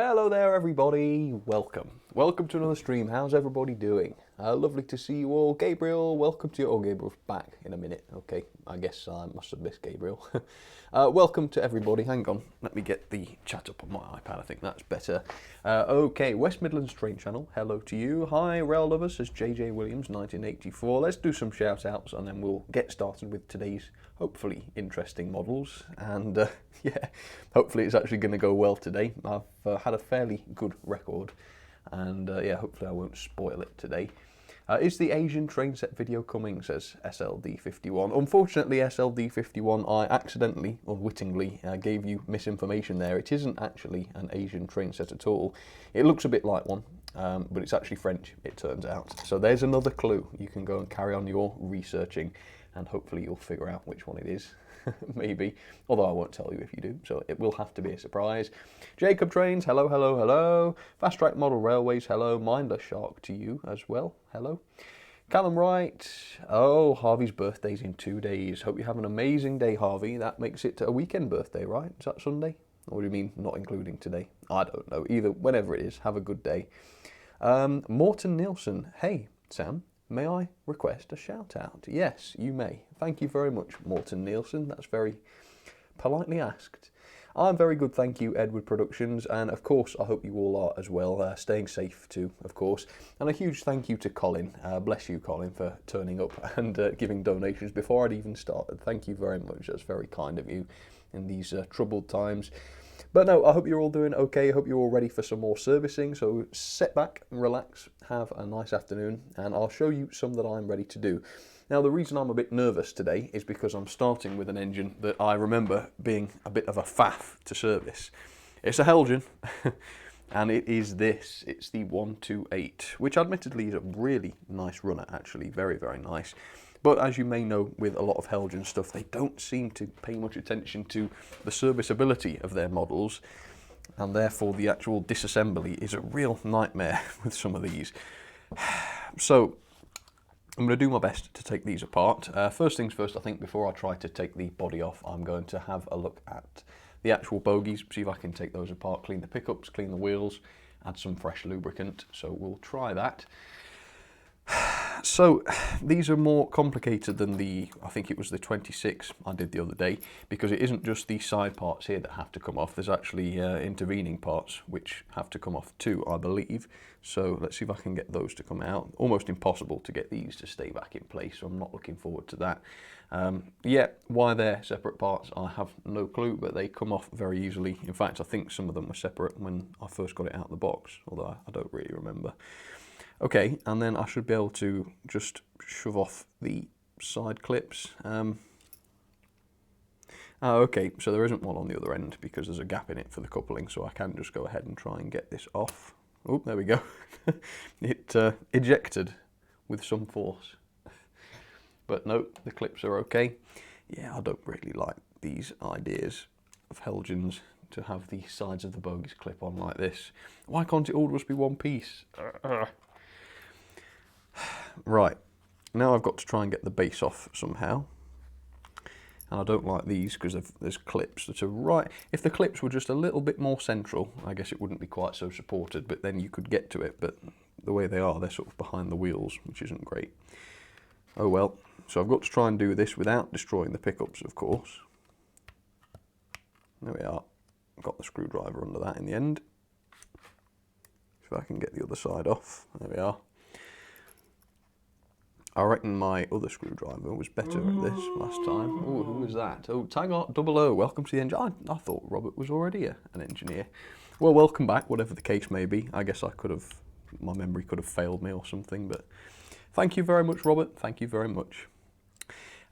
Hello there everybody, welcome to another stream. How's everybody doing? Lovely to see you all. Gabriel, welcome to you. Oh, Gabriel's back in a minute. Okay, I guess I must have missed Gabriel. Welcome to everybody. Hang on, let me get the chat up on my iPad. I think that's better. Okay, West Midlands Train Channel, hello to you. Hi, Rail Lovers, says JJ Williams 1984. Let's do some shout outs and then we'll get started with today's hopefully interesting models. And yeah, hopefully it's actually going to go well today. I've had a fairly good record and yeah, hopefully I won't spoil it today. Is the Asian train set video coming, says SLD51. Unfortunately, SLD51, I accidentally, unwittingly, gave you misinformation there. It isn't actually an Asian train set at all. It looks a bit like one, but it's actually French, it turns out. So there's another clue. You can go and carry on your researching, and hopefully you'll figure out which one it is. Maybe, although I won't tell you if you do, so it will have to be a surprise. Jacob Trains, hello, hello, hello. Fast Track Model Railways, hello. Mindless Shark to you as well, hello. Callum Wright, oh, Harvey's birthday's in 2 days. Hope you have an amazing day, Harvey. That makes it a weekend birthday, right? Is that Sunday? Or do you mean not including today? I don't know. Either, whenever it is, have a good day. Morton Nielsen, hey, Sam. May I request a shout out? Yes, you may. Thank you very much, Morton Nielsen. That's very politely asked. I'm very good, thank you, Edward Productions, and of course I hope you all are as well, staying safe too, of course. And a huge thank you to Colin, bless you Colin, for turning up and giving donations before I'd even started. Thank you very much, that's very kind of you in these troubled times. But no, I hope you're all doing okay. I hope you're all ready for some more servicing. So sit back, relax, have a nice afternoon, and I'll show you some that I'm ready to do. Now, the reason I'm a bit nervous today is because I'm starting with an engine that I remember being a bit of a faff to service. It's a Heljan, and it is this. It's the 128, which admittedly is a really nice runner, actually. Very, very nice. But as you may know, with a lot of Heljan stuff, they don't seem to pay much attention to the serviceability of their models, and therefore the actual disassembly is a real nightmare with some of these. So I'm going to do my best to take these apart. First things first, I think before I try to take the body off, I'm going to have a look at the actual bogies, see if I can take those apart, clean the pickups, clean the wheels, add some fresh lubricant. So we'll try that. So these are more complicated than I think it was the 26 I did the other day, because it isn't just the side parts here that have to come off. There's actually intervening parts which have to come off too, I believe. So let's see if I can get those to come out. Almost impossible to get these to stay back in place, so I'm not looking forward to that. Yeah, why they're separate parts, I have no clue, but they come off very easily. In fact, I think some of them were separate when I first got it out of the box, although I don't really remember. Okay, and then I should be able to just shove off the side clips. Okay, so there isn't one on the other end because there's a gap in it for the coupling, so I can just go ahead and try and get this off. Oh, there we go. It ejected with some force. But no, the clips are okay. Yeah, I don't really like these ideas of Heljan's to have the sides of the bogies clip on like this. Why can't it all just be one piece? Right, now I've got to try and get the base off somehow. And I don't like these because there's clips that are right. If the clips were just a little bit more central, I guess it wouldn't be quite so supported, but then you could get to it. But the way they are, they're sort of behind the wheels, which isn't great. Oh well, so I've got to try and do this without destroying the pickups, of course. There we are. Got the screwdriver under that in the end. If I can get the other side off, there we are. I reckon my other screwdriver was better at this last time. Oh, who was that? Oh, Taggart 00, welcome to the engine. I thought Robert was already an engineer. Well, welcome back, whatever the case may be. I guess my memory could have failed me or something, but thank you very much, Robert. Thank you very much.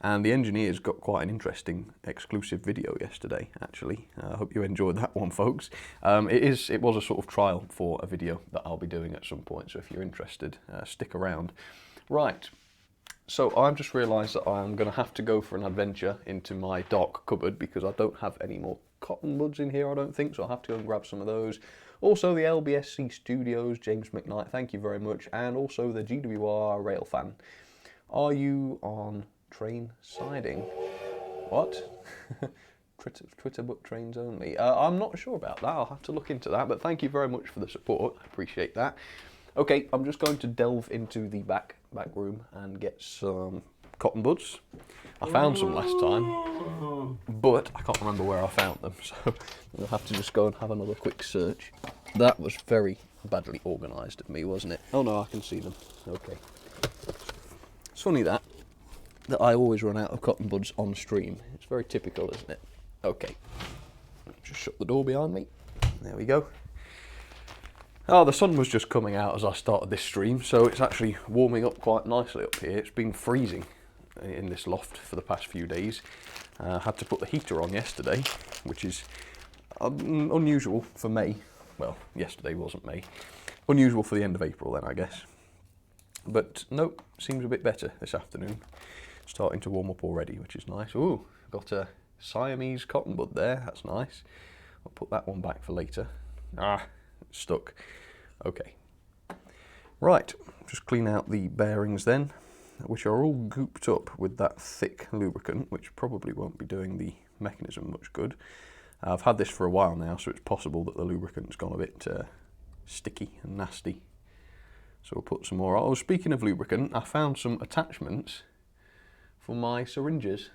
And the engineers got quite an interesting exclusive video yesterday, actually. I hope you enjoyed that one, folks. It was a sort of trial for a video that I'll be doing at some point, so if you're interested, stick around. Right. So I've just realised that I'm going to have to go for an adventure into my dark cupboard because I don't have any more cotton buds in here, I don't think, so I'll have to go and grab some of those. Also the LBSC Studios, James McKnight, thank you very much, and also the GWR Railfan. Are you on train siding? What? Twitter book trains only. I'm not sure about that. I'll have to look into that. But thank you very much for the support. I appreciate that. Okay, I'm just going to delve into the back room and get some cotton buds. I found some last time, but I can't remember where I found them, so I'll have to just go and have another quick search. That was very badly organised of me, wasn't it? Oh no, I can see them. Okay. It's funny that I always run out of cotton buds on stream. It's very typical, isn't it? Okay. Just shut the door behind me. There we go. Oh, the sun was just coming out as I started this stream, so it's actually warming up quite nicely up here. It's been freezing in this loft for the past few days. I had to put the heater on yesterday, which is unusual for May. Well, yesterday wasn't May. Unusual for the end of April then, I guess. But nope, seems a bit better this afternoon. Starting to warm up already, which is nice. Ooh, got a Siamese cotton bud there, that's nice. I'll put that one back for later. Ah, it's stuck. Okay. Right, just clean out the bearings then, which are all gooped up with that thick lubricant, which probably won't be doing the mechanism much good. I've had this for a while now, so it's possible that the lubricant's gone a bit sticky and nasty. So we'll put some more. Oh, speaking of lubricant, I found some attachments for my syringes.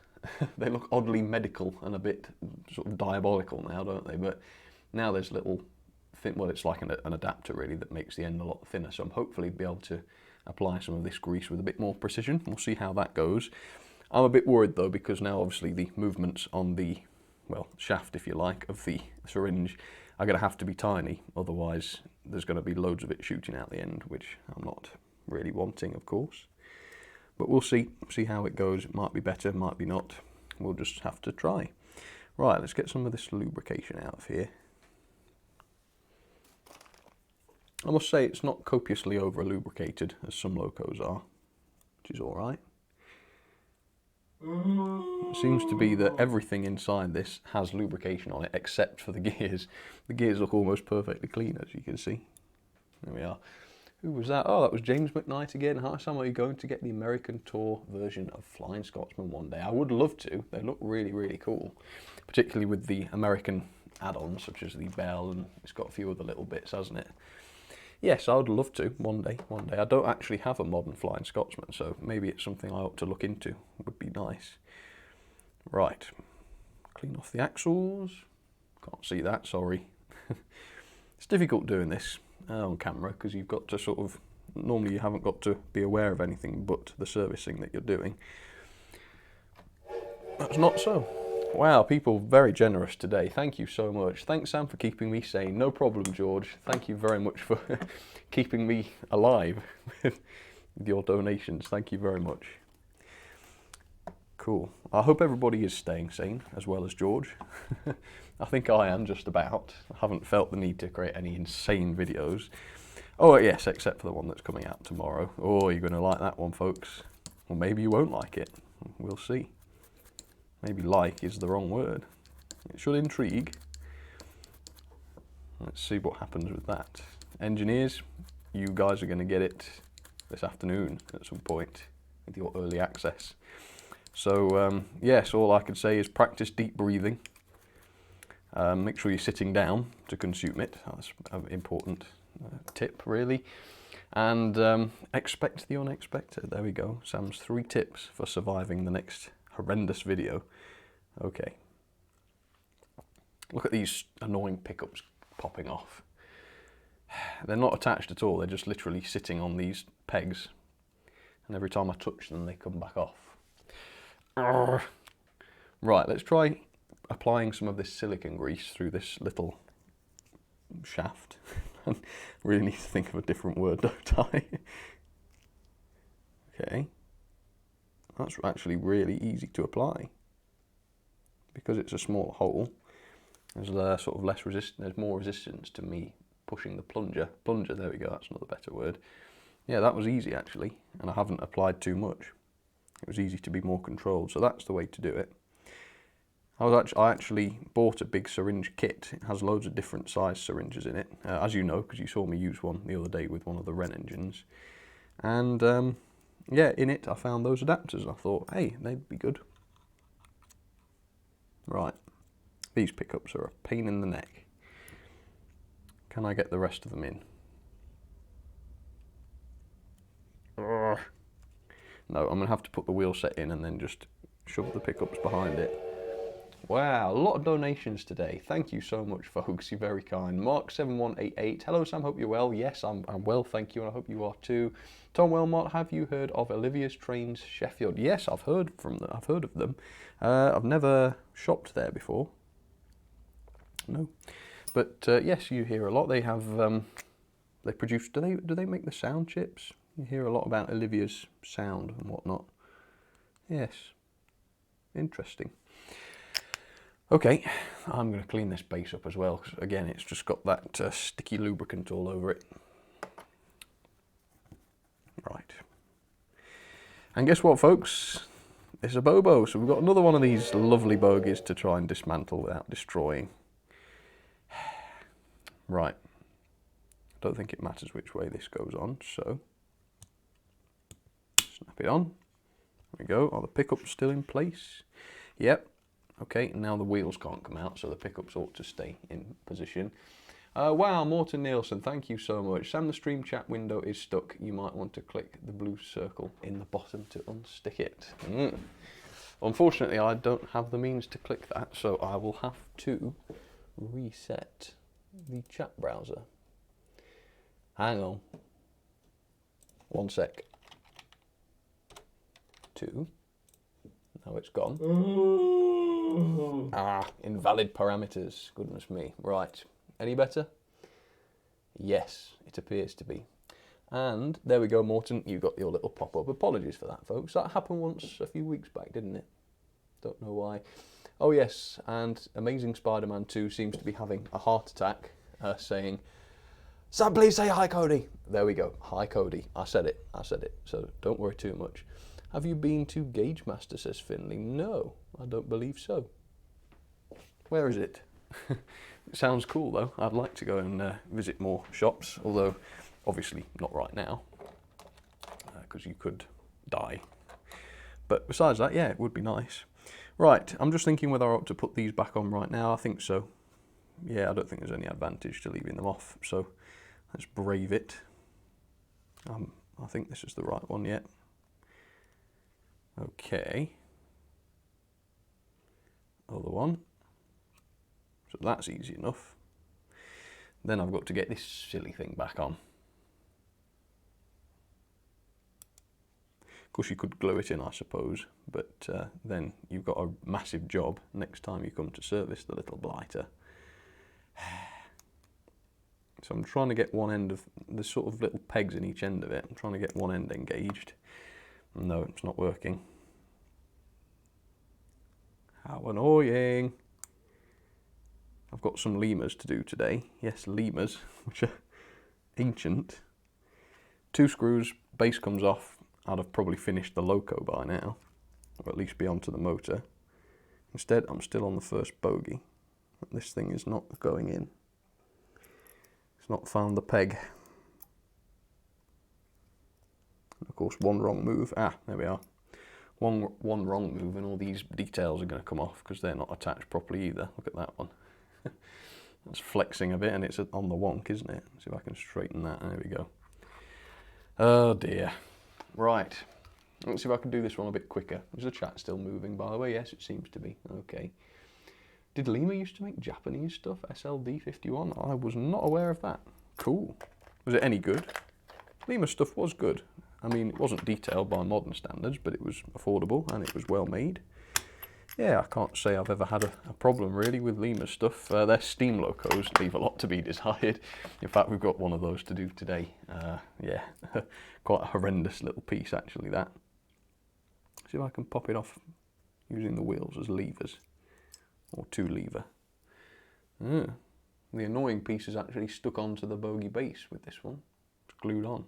They look oddly medical and a bit sort of diabolical now, don't they? But now there's little thin, well, it's like an adapter really that makes the end a lot thinner. So I'm hopefully be able to apply some of this grease with a bit more precision. We'll see how that goes. I'm a bit worried though, because now obviously the movements on the, well, shaft, if you like, of the syringe are going to have to be tiny. Otherwise, there's going to be loads of it shooting out the end, which I'm not really wanting, of course. But we'll see how it goes. It might be better, might be not. We'll just have to try. Right, let's get some of this lubrication out of here. I must say it's not copiously over lubricated as some Locos are, which is all right. It seems to be that everything inside this has lubrication on it except for the gears. The gears look almost perfectly clean, as you can see. There we are. Who was that? Oh, that was James McKnight again. Hi Sam, are you going to get the American Tour version of Flying Scotsman one day? I would love to. They look really, really cool. Particularly with the American add-ons, such as the bell, and it's got a few other little bits, hasn't it? Yes, I would love to, one day. I don't actually have a modern Flying Scotsman, so maybe it's something I ought to look into. It would be nice. Right, clean off the axles. Can't see that, sorry. It's difficult doing this on camera, because you've got to sort of, normally you haven't got to be aware of anything but the servicing that you're doing. That's not so. Wow, people very generous today. Thank you so much. Thanks, Sam, for keeping me sane. No problem, George. Thank you very much for keeping me alive with your donations. Thank you very much. Cool. I hope everybody is staying sane, as well as George. I think I am, just about. I haven't felt the need to create any insane videos. Oh, yes, except for the one that's coming out tomorrow. Oh, you're going to like that one, folks. Or maybe you won't like it. We'll see. Maybe like is the wrong word. It should intrigue. Let's see what happens with that. Engineers, you guys are going to get it this afternoon at some point with your early access. So yes, all I can say is practice deep breathing. Make sure you're sitting down to consume it. That's an important tip, really. And expect the unexpected. There we go. Sam's 3 tips for surviving the next horrendous video. Okay. Look at these annoying pickups popping off. They're not attached at all. They're just literally sitting on these pegs. And every time I touch them, they come back off. Arrgh. Right, let's try applying some of this silicone grease through this little shaft. I really need to think of a different word, don't I? Okay. That's actually really easy to apply. Because it's a small hole, there's sort of less resistance, there's more resistance to me pushing the plunger. Plunger, there we go, that's another better word. Yeah, that was easy actually, and I haven't applied too much. It was easy to be more controlled, so that's the way to do it. I actually bought a big syringe kit. It has loads of different size syringes in it, as you know, because you saw me use one the other day with one of the Wren engines. And yeah, in it I found those adapters. I thought, hey, they'd be good. Right, These pickups are a pain in the neck. Can I get the rest of them in? Ugh. No, I'm going to have to put the wheel set in and then just shove the pickups behind it. Wow, a lot of donations today. Thank you so much, folks. You're very kind. Mark7188. Hello, Sam. Hope you're well. Yes, I'm well, thank you, and I hope you are too. Tom Wilmot, have you heard of Olivia's Trains Sheffield? Yes, I've heard from them. I've heard of them. I've never shopped there before. No, but yes, you hear a lot. They have. They produce. Do they make the sound chips? You hear a lot about Olivia's sound and whatnot. Yes, interesting. Okay, I'm going to clean this base up as well, because again, it's just got that sticky lubricant all over it. Right. And guess what, folks? It's a Bobo, so we've got another one of these lovely bogies to try and dismantle without destroying. Right. I don't think it matters which way this goes on, so snap it on. There we go. Are the pickups still in place? Yep. Okay, now the wheels can't come out, so the pickups ought to stay in position. Wow, Morton Nielsen, thank you so much. Sam, the stream chat window is stuck. You might want to click the blue circle in the bottom to unstick it. Unfortunately, I don't have the means to click that, so I will have to reset the chat browser. Hang on. 1 sec. 2. Now it's gone. Ah, invalid parameters. Goodness me. Right. Any better? Yes, it appears to be. And there we go, Morton. You got your little pop-up. Apologies for that, folks. That happened once a few weeks back, didn't it? Don't know why. Oh, yes. And Amazing Spider-Man 2 seems to be having a heart attack, saying, Sam, please say hi, Cody. There we go. Hi, Cody. I said it. I said it. So don't worry too much. Have you been to Gauge Master, says Finley? No, I don't believe so. Where is it? It sounds cool though. I'd like to go and visit more shops, although obviously not right now, because you could die. But besides that, yeah, it would be nice. Right, I'm just thinking whether I ought to put these back on right now. I think so. Yeah, I don't think there's any advantage to leaving them off, so let's brave it. I think this is the right one yet. Okay. Other one. So that's easy enough. Then I've got to get this silly thing back on. Of course you could glue it in, I suppose, but then you've got a massive job next time you come to service the little blighter. So I'm trying to get one end of, there's sort of little pegs in each end of it. I'm trying to get one end engaged. No, it's not working. How annoying. I've got some Limas to do today. Yes, Limas, which are ancient. 2 screws, base comes off. I'd have probably finished the Loco by now, or at least be onto the motor. Instead, I'm still on the first bogey. This thing is not going in. It's not found the peg. And of course, one wrong move. Ah, there we are. One wrong move and all these details are going to come off because they're not attached properly either. Look at that one. That's flexing a bit and it's on the wonk, isn't it? Let's see if I can straighten that. There we go. Oh dear. Right. Let's see if I can do this one a bit quicker. Is the chat still moving, by the way? Yes, it seems to be. Okay. Did Lima used to make Japanese stuff? SLD51? I was not aware of that. Cool. Was it any good? Lima stuff was good. I mean, it wasn't detailed by modern standards, but it was affordable and it was well made. Yeah, I can't say I've ever had a problem really with Lima stuff. Their steam locos leave a lot to be desired. In fact, we've got one of those to do today. Yeah, quite a horrendous little piece actually, that. See if I can pop it off using the wheels as levers, or 2 lever. The annoying piece is actually stuck onto the bogie base with this one. It's glued on.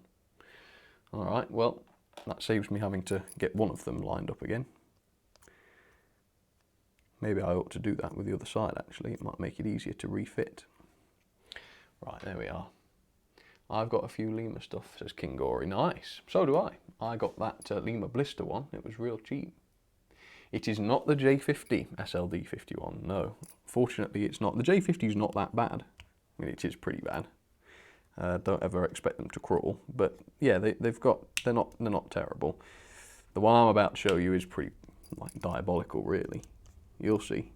Alright, well, that saves me having to get one of them lined up again. Maybe I ought to do that with the other side actually, it might make it easier to refit. Right, there we are. I've got a few Lima stuff, says King Gory. Nice, so do I. I got that Lima blister one, it was real cheap. It is not the J50 SLD51, no. Fortunately, it's not. The J50 is not that bad. I mean, it is pretty bad. Don't ever expect them to crawl, but yeah, they're not terrible. The one I'm about to show you is pretty like diabolical, really. You'll see.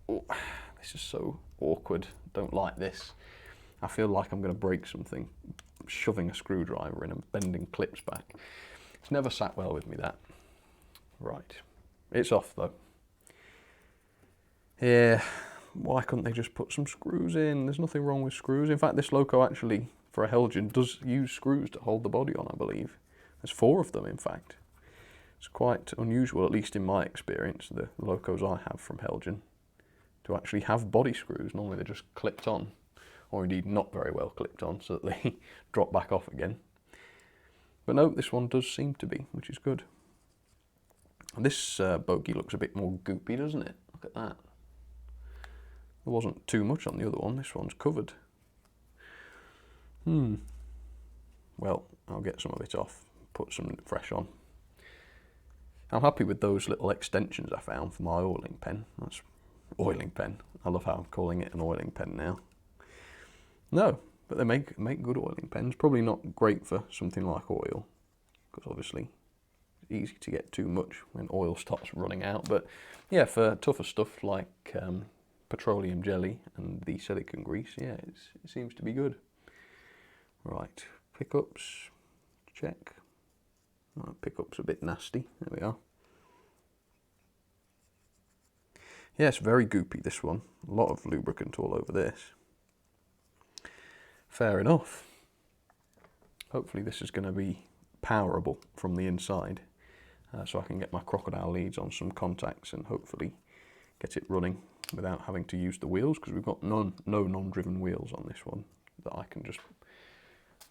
Oh, this is so awkward. Don't like this. I feel like I'm going to break something, shoving a screwdriver in and bending clips back. It's never sat well with me, that. Right, it's off though. Yeah, why couldn't they just put some screws in? There's nothing wrong with screws. In fact, this Loco actually, for a Heljan, does use screws to hold the body on, I believe. There's 4 of them, in fact. It's quite unusual, at least in my experience, the Locos I have from Heljan, to actually have body screws. Normally they're just clipped on, or indeed not very well clipped on, so that they drop back off again. But no, this one does seem to be, which is good. And this bogie looks a bit more goopy, doesn't it? Look at that. There wasn't too much on the other one. This one's covered. Well, I'll get some of it off, put some fresh on. I'm happy with those little extensions I found for my oiling pen. That's oiling pen. I love how I'm calling it an oiling pen now. No, but they make good oiling pens. Probably not great for something like oil, because obviously it's easy to get too much when oil starts running out. But yeah, for tougher stuff like petroleum jelly and the silicone grease, yeah, it seems to be good. Right, pickups, check. Oh, pickups a bit nasty. There we are. Yeah, it's very goopy, this one. A lot of lubricant all over this. Fair enough. Hopefully this is going to be powerable from the inside, so I can get my crocodile leads on some contacts and hopefully get it running without having to use the wheels, because we've got no non-driven wheels on this one that I can just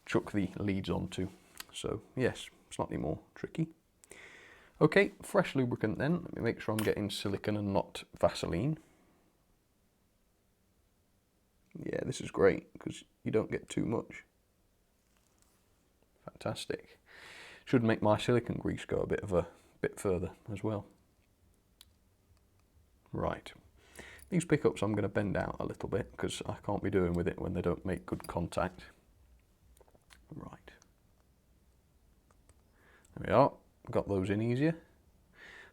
chuck the leads onto. So yes, slightly more tricky. Okay, fresh lubricant then. Let me make sure I'm getting silicone and not Vaseline. Yeah, this is great because you don't get too much. Fantastic. Should make my silicone grease go a bit further as well. Right. These pickups I'm going to bend out a little bit because I can't be doing with it when they don't make good contact. Right. There we are. Got those in easier.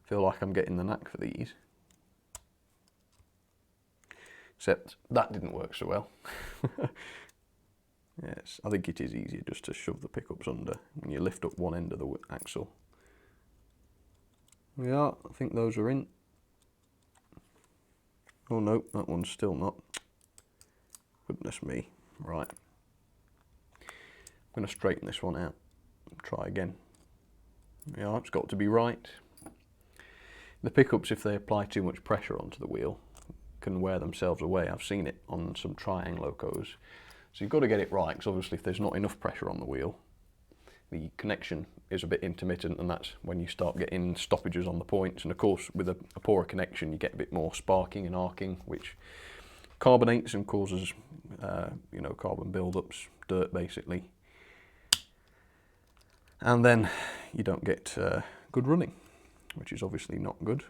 Feel like I'm getting the knack for these. Except that didn't work so well. Yes, I think it is easier just to shove the pickups under when you lift up one end of the axle. Yeah, I think those are in. Oh no, that one's still not. Goodness me. Right. I'm going to straighten this one out and try again. Yeah, it's got to be right. The pickups, if they apply too much pressure onto the wheel, can wear themselves away. I've seen it on some Triang Locos. So you've got to get it right, because obviously if there's not enough pressure on the wheel, the connection is a bit intermittent, and that's when you start getting stoppages on the points. And of course, with a poorer connection, you get a bit more sparking and arcing, which carbonates and causes, you know, carbon build-ups, dirt basically. And then you don't get good running, which is obviously not good.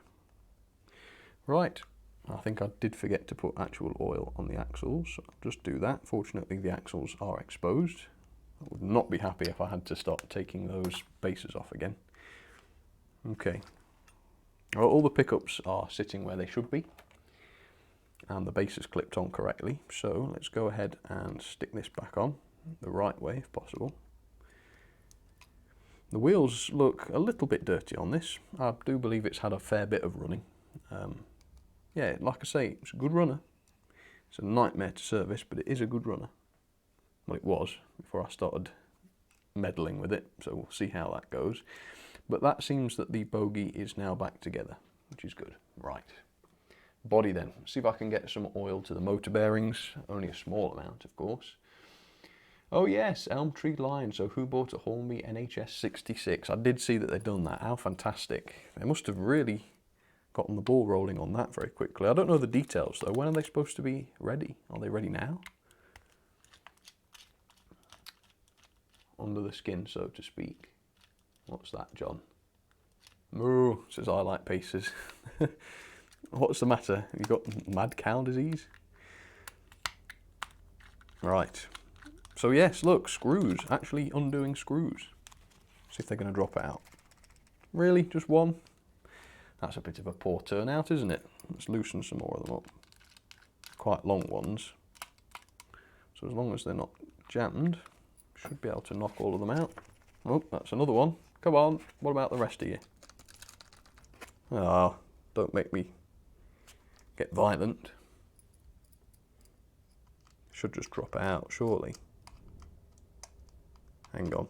Right, I think I did forget to put actual oil on the axles, so I'll just do that. Fortunately, the axles are exposed. I would not be happy if I had to start taking those bases off again. Okay, well, all the pickups are sitting where they should be, and the base is clipped on correctly, so let's go ahead and stick this back on the right way if possible. The wheels look a little bit dirty on this. I do believe it's had a fair bit of running. Yeah, like I say, it's a good runner. It's a nightmare to service, but it is a good runner. Well, it was before I started meddling with it, so we'll see how that goes. But that seems that the bogie is now back together, which is good. Right. Body then. See if I can get some oil to the motor bearings. Only a small amount, of course. Oh yes, Elm Tree Line. So who bought a Hornby NHS 66? I did see that they'd done that. How fantastic. They must have really gotten the ball rolling on that very quickly. I don't know the details though. When are they supposed to be ready? Are they ready now? Under the skin, so to speak. What's that, John? Moo, says I like pacers. What's the matter? You got mad cow disease? Right. So yes, look, screws. Actually undoing screws. See if they're going to drop out. Really? Just one? That's a bit of a poor turnout, isn't it? Let's loosen some more of them up. Quite long ones. So as long as they're not jammed, should be able to knock all of them out. Oh, that's another one. Come on, what about the rest of you? Ah, don't make me get violent. Should just drop out, surely. Hang on.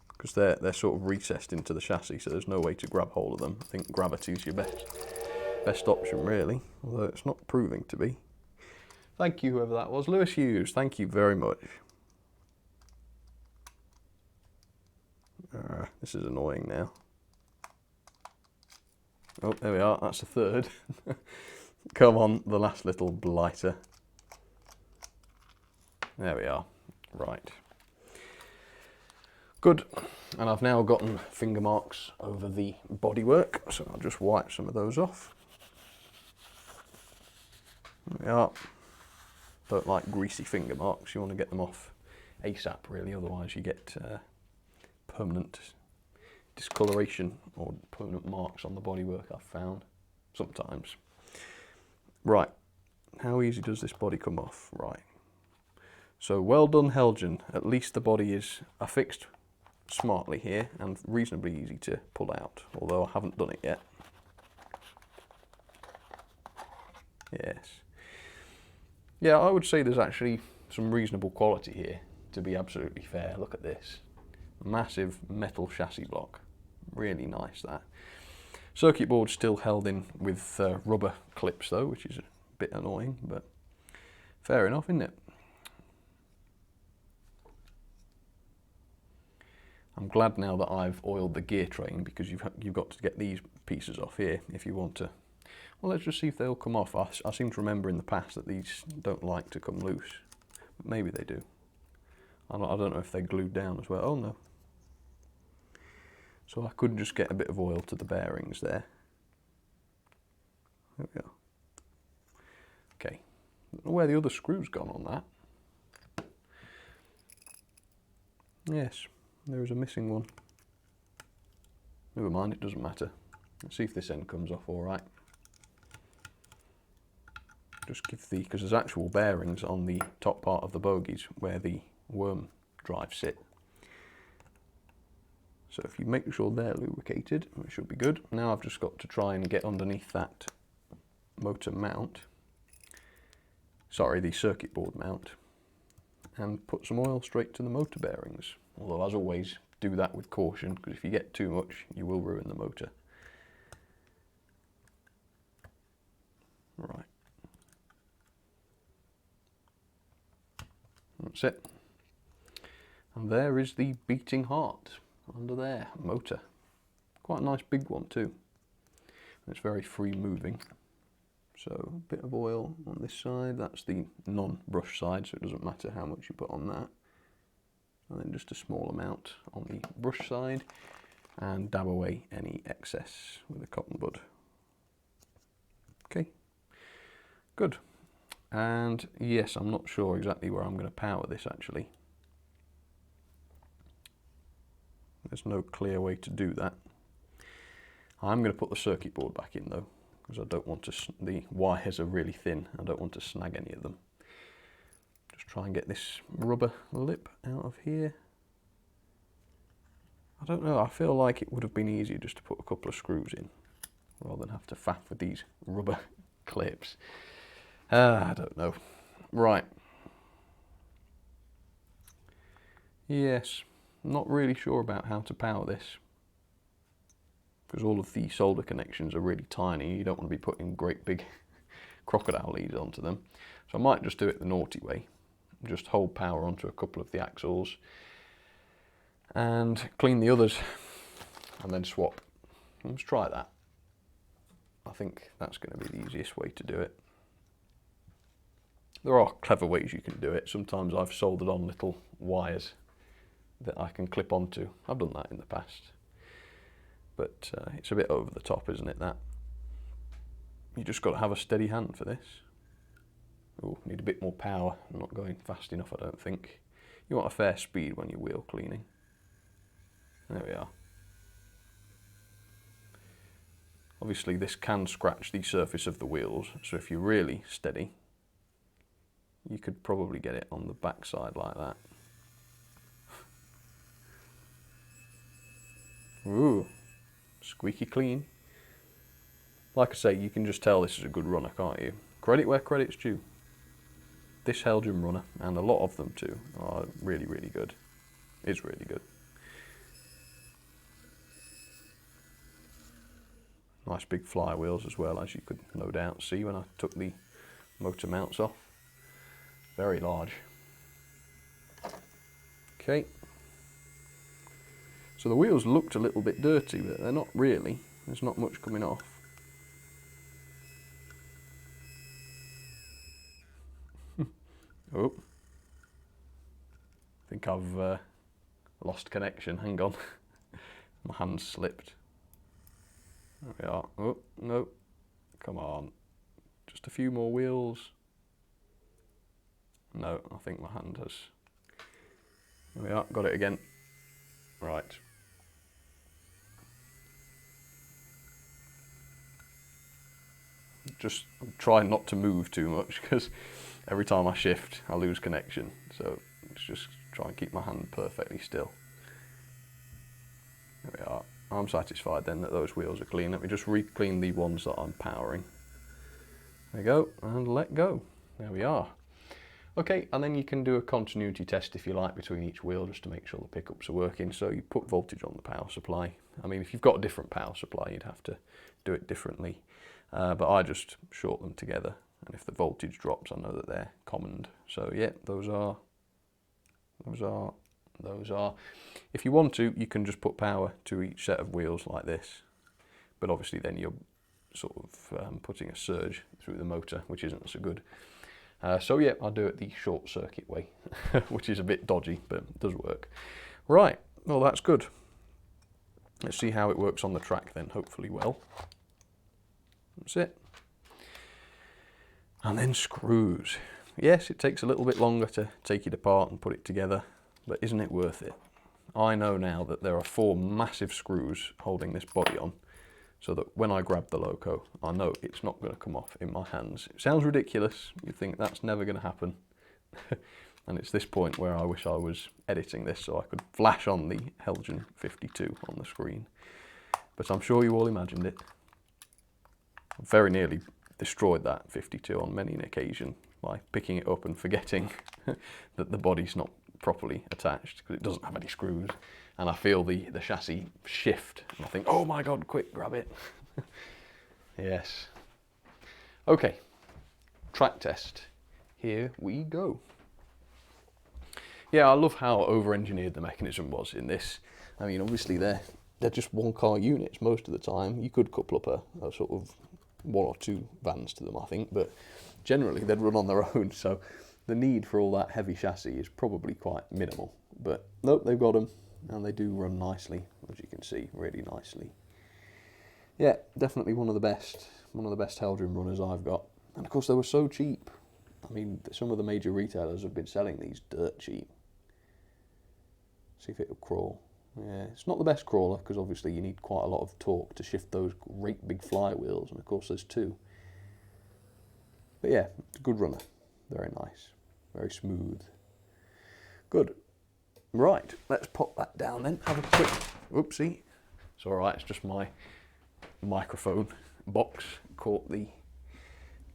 Because they're sort of recessed into the chassis, so there's no way to grab hold of them. I think gravity is your best option, really, although it's not proving to be. Thank you, whoever that was. Lewis Hughes, thank you very much. This is annoying now. Oh, there we are, that's a third. Come on, the last little blighter. There we are, right. Good, and I've now gotten finger marks over the bodywork, so I'll just wipe some of those off. There we are. Don't like greasy finger marks, you want to get them off ASAP really, otherwise you get permanent discoloration or permanent marks on the bodywork, I've found, sometimes. Right, how easy does this body come off? Right, so well done Heljan, at least the body is affixed smartly here and reasonably easy to pull out, although I haven't done it yet. Yes. Yeah, I would say there's actually some reasonable quality here, to be absolutely fair. Look at this. Massive metal chassis block. Really nice, that. Circuit board's still held in with rubber clips though, which is a bit annoying, but fair enough, isn't it? I'm glad now that I've oiled the gear train, because you've got to get these pieces off here if you want to. Well, let's just see if they'll come off. I seem to remember in the past that these don't like to come loose, but maybe they do. I don't know if they're glued down as well. Oh no. So I could just get a bit of oil to the bearings there. There we go. Okay, I don't know where the other screw's gone on that. Yes, there is a missing one. Never mind, it doesn't matter. Let's see if this end comes off all right. Just give because there's actual bearings on the top part of the bogies where the worm drives sit. So if you make sure they're lubricated, it should be good. Now I've just got to try and get underneath that motor mount, sorry, the circuit board mount, and put some oil straight to the motor bearings. Although, as always, do that with caution, because if you get too much, you will ruin the motor. Right. That's it. And there is the beating heart under there, motor. Quite a nice big one too. And it's very free moving. So a bit of oil on this side, that's the non-brush side, so it doesn't matter how much you put on that. And then just a small amount on the brush side, and dab away any excess with a cotton bud. Okay, good. And yes, I'm not sure exactly where I'm going to power this actually. There's no clear way to do that. I'm going to put the circuit board back in though, because I don't want to, the wires are really thin, I don't want to snag any of them. Just try and get this rubber lip out of here. I don't know, I feel like it would have been easier just to put a couple of screws in, rather than have to faff with these rubber clips. I don't know. Right. Yes, not really sure about how to power this, because all of the solder connections are really tiny. You don't want to be putting great big crocodile leads onto them. So I might just do it the naughty way. Just hold power onto a couple of the axles and clean the others and then swap. Let's try that. I think that's going to be the easiest way to do it. There are clever ways you can do it. Sometimes I've soldered on little wires that I can clip onto. I've done that in the past. But it's a bit over the top, isn't it, that? you just got to have a steady hand for this. Oh, need a bit more power. I'm not going fast enough, I don't think. You want a fair speed when you're wheel cleaning. There we are. Obviously this can scratch the surface of the wheels, so if you're really steady, you could probably get it on the backside like that. Ooh, squeaky clean. Like I say, you can just tell this is a good runner, can't you? Credit where credit's due. This Heljan runner, and a lot of them too, are really, really good. It's really good. Nice big flywheels as well, as you could no doubt see when I took the motor mounts off. Very large. Okay. So the wheels looked a little bit dirty, but they're not really. There's not much coming off. Oh. I think I've lost connection. Hang on. My hand slipped. There we are. Oh, no. Come on. Just a few more wheels. No, I think my hand has... There we are. Got it again. Right. Just try not to move too much, because every time I shift I lose connection, so let's just try and keep my hand perfectly still. There we are. I'm satisfied then that those wheels are clean. Let me just re-clean the ones that I'm powering. There we go, and let go. There we are. Okay, and then you can do a continuity test if you like between each wheel, just to make sure the pickups are working. So you put voltage on the power supply. I mean, if you've got a different power supply, you'd have to do it differently. But I just short them together, and if the voltage drops, I know that they're commoned. So yeah, those are. If you want to, you can just put power to each set of wheels like this. But obviously then you're sort of putting a surge through the motor, which isn't so good. So yeah, I'll do it the short circuit way, which is a bit dodgy, but it does work. Right, well that's good. Let's see how it works on the track then, hopefully well. That's it. And then screws. Yes, it takes a little bit longer to take it apart and put it together, but isn't it worth it? I know now that there are 4 massive screws holding this body on, so that when I grab the Loco, I know it's not going to come off in my hands. It sounds ridiculous, you think that's never going to happen. And it's this point where I wish I was editing this so I could flash on the Heljan 52 on the screen. But I'm sure you all imagined it. I very nearly destroyed that 52 on many an occasion by picking it up and forgetting that the body's not properly attached because it doesn't have any screws, and I feel the chassis shift and I think, oh my god, quick, grab it. Yes. Okay, track test. Here we go. Yeah, I love how over-engineered the mechanism was in this. I mean, obviously they're just one-car units most of the time. You could couple up a sort of 1 or 2 vans to them, I think, but generally they'd run on their own, so the need for all that heavy chassis is probably quite minimal. But nope, they've got them, and they do run nicely, as you can see, really nicely. Yeah, definitely one of the best Heljan runners I've got. And of course they were so cheap. I mean, some of the major retailers have been selling these dirt cheap. See if it'll crawl. Yeah, it's not the best crawler, because obviously you need quite a lot of torque to shift those great big flywheels, and of course there's 2. But yeah, it's a good runner. Very nice. Very smooth. Good. Right, let's pop that down then. Have a quick... Oopsie. It's alright, it's just my microphone box caught the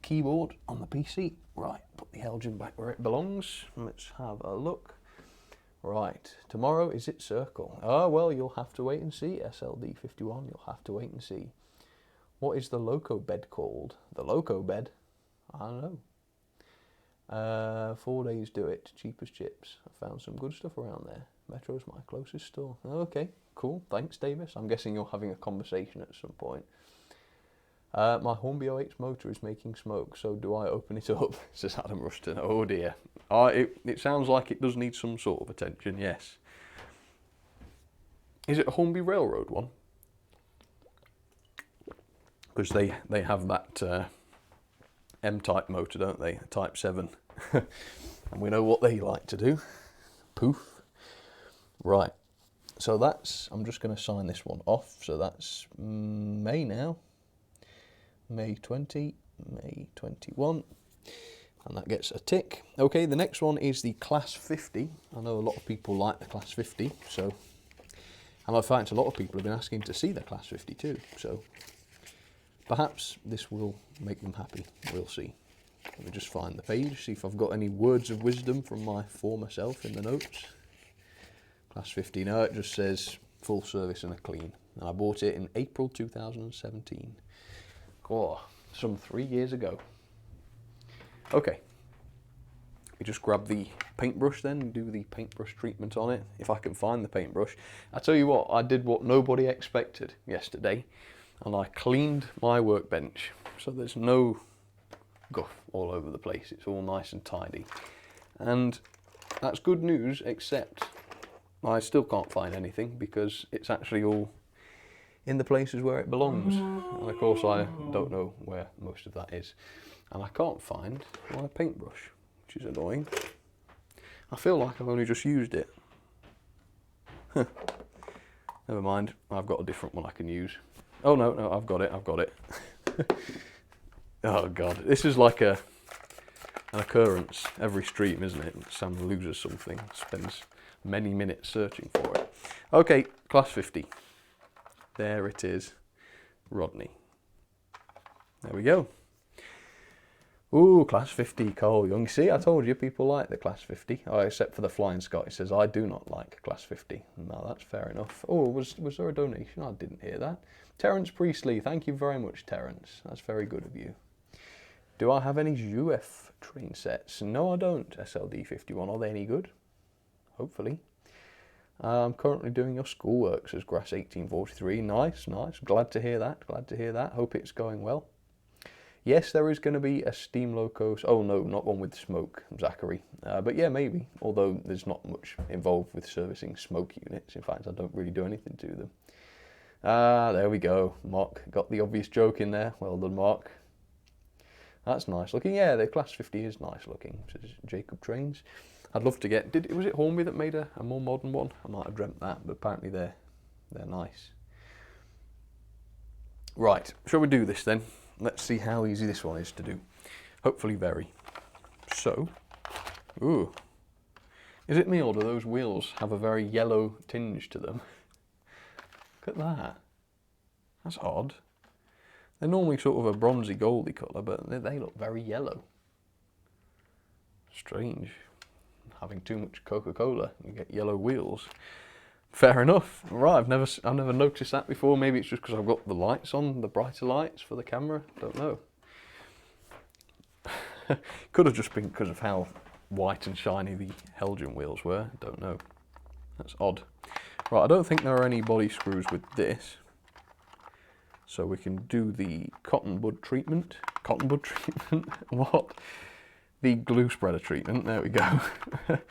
keyboard on the PC. Right, put the Heljan back where it belongs. Let's have a look. Right, tomorrow is it Circle? Oh, well, you'll have to wait and see. SLD51, you'll have to wait and see. What is the Loco bed called? The Loco bed? I don't know. 4 days do it, cheap as chips. I found some good stuff around there. Metro's my closest store. Okay, cool, thanks Davis. I'm guessing you're having a conversation at some point. My Hornby 08 motor is making smoke, so do I open it up? Says Adam Ruston. Oh dear. It sounds like it does need some sort of attention, yes. Is it a Hornby Railroad one? because they have that M-type motor, don't they? Type 7. And we know what they like to do. Poof. Right. So that's, I'm just going to sign this one off. So that's May now. May 20, May 21. And that gets a tick. Okay, the next one is the Class 50. I know a lot of people like the Class 50, so... And I find a lot of people have been asking to see the Class 50 too, so... Perhaps this will make them happy. We'll see. Let me just find the page, see if I've got any words of wisdom from my former self in the notes. Class 50, no, it just says full service and a clean. And I bought it in April 2017. Oh, some 3 years ago. Okay, we just grab the paintbrush then and do the paintbrush treatment on it, if I can find the paintbrush. I tell you what, I did what nobody expected yesterday, and I cleaned my workbench, so there's no guff all over the place, it's all nice and tidy. And that's good news, except I still can't find anything, because it's actually all in the places where it belongs. And of course I don't know where most of that is. And I can't find my paintbrush, which is annoying. I feel like I've only just used it. Never mind, I've got a different one I can use. Oh no, I've got it. Oh god, this is like an occurrence every stream, isn't it? Sam loses something, spends many minutes searching for it. Okay, Class 50. There it is, Rodney. There we go. Ooh, Class 50, Cole Young. See, I told you people like the Class 50. Oh, except for the Flying Scot. He says, I do not like Class 50. No, that's fair enough. Oh, was there a donation? I didn't hear that. Terence Priestley, thank you very much, Terence. That's very good of you. Do I have any UF train sets? No, I don't, SLD51. Are they any good? Hopefully. I'm currently doing your schoolwork, says Grass1843. Nice, nice. Glad to hear that. Glad to hear that. Hope it's going well. Yes, there is going to be a steam loco. Oh no, not one with smoke, Zachary. But yeah, maybe. Although there's not much involved with servicing smoke units. In fact, I don't really do anything to them. There we go. Mark got the obvious joke in there. Well done, Mark. That's nice looking. Yeah, the Class 50 is nice looking, says Jacob Trains. I'd love to get... Was it Hornby that made a more modern one? I might have dreamt that, but apparently they're nice. Right, shall we do this then? Let's see how easy this one is to do. Hopefully very. So, ooh. Is it me or do those wheels have a very yellow tinge to them? Look at that. That's odd. They're normally sort of a bronzy goldy colour, but they look very yellow. Strange. Having too much Coca-Cola, you get yellow wheels. Fair enough. Right, I've never noticed that before. Maybe it's just because I've got the lights on, the brighter lights for the camera. Don't know. Could have just been because of how white and shiny the Heljan wheels were. Don't know. That's odd. Right, I don't think there are any body screws with this. So we can do the cotton bud treatment. Cotton bud treatment? What? The glue spreader treatment. There we go. That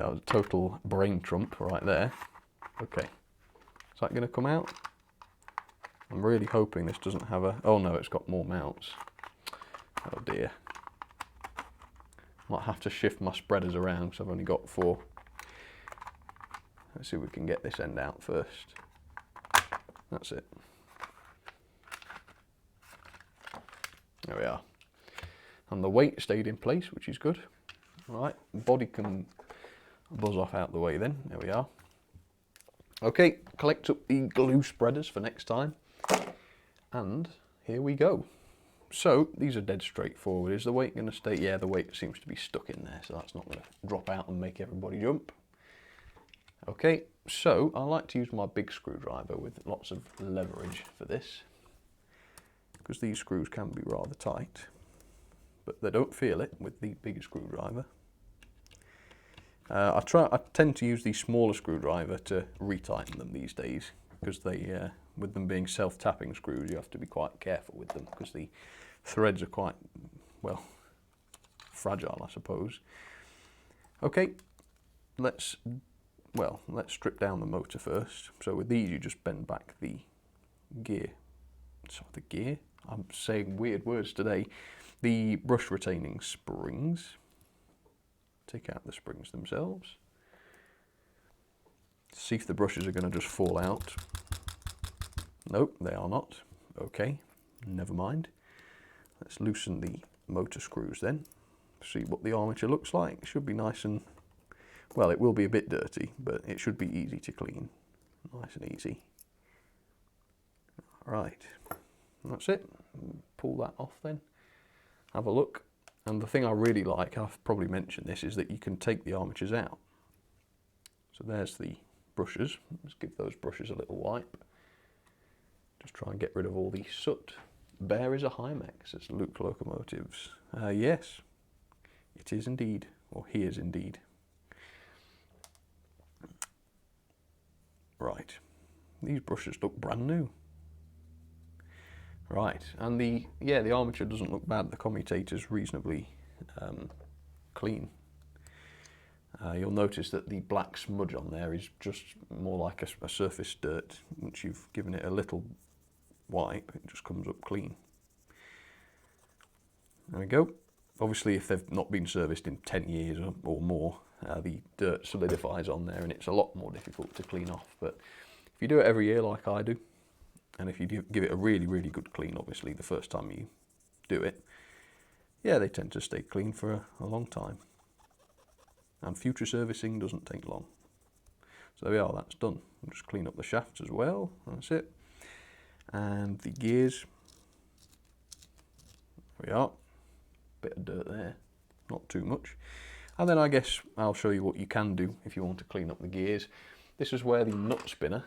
was a total brain trump right there. Okay. Is that going to come out? I'm really hoping this doesn't have a... Oh no, it's got more mounts. Oh dear. Might have to shift my spreaders around because I've only got 4. Let's see if we can get this end out first. That's it. There we are. And the weight stayed in place, which is good. Right, body can buzz off out the way then. There we are. Okay, collect up the glue spreaders for next time. And here we go. So, these are dead straightforward. Is the weight going to stay? Yeah, the weight seems to be stuck in there, so that's not going to drop out and make everybody jump. Okay, so I like to use my big screwdriver with lots of leverage for this, because these screws can be rather tight, but they don't feel it with the bigger screwdriver. I tend to use the smaller screwdriver to retighten them these days, because they, with them being self-tapping screws, you have to be quite careful with them, because the threads are quite, well, fragile, I suppose. Okay, let's strip down the motor first. So with these, you just bend back the gear So the gear, I'm saying weird words today. The brush retaining springs. Take out the springs themselves. See if the brushes are going to just fall out. Nope, they are not. Okay, never mind. Let's loosen the motor screws then. See what the armature looks like. It should be nice and, well, it will be a bit dirty, but it should be easy to clean. Nice and easy. Right, that's it. Pull that off then. Have a look. And the thing I really like, I've probably mentioned this, is that you can take the armatures out. So there's the brushes. Let's give those brushes a little wipe. Just try and get rid of all the soot. Bear is a Hymex, it's Luke Locomotives. Yes, it is indeed, or he is indeed. Right, these brushes look brand new. Right, and the armature doesn't look bad. The Commutator's reasonably clean. You'll notice that the black smudge on there is just more like a surface dirt. Once you've given it a little wipe, it just comes up clean. There we go. Obviously, if they've not been serviced in 10 years or more, the dirt solidifies on there and it's a lot more difficult to clean off. But if you do it every year like I do, and if you give it a really, really good clean, obviously, the first time you do it, yeah, they tend to stay clean for a long time. And future servicing doesn't take long. So there we are, that's done. I'll just clean up the shafts as well, that's it. And the gears, there we are. Bit of dirt there, not too much. And then I guess I'll show you what you can do if you want to clean up the gears. This is where the nut spinner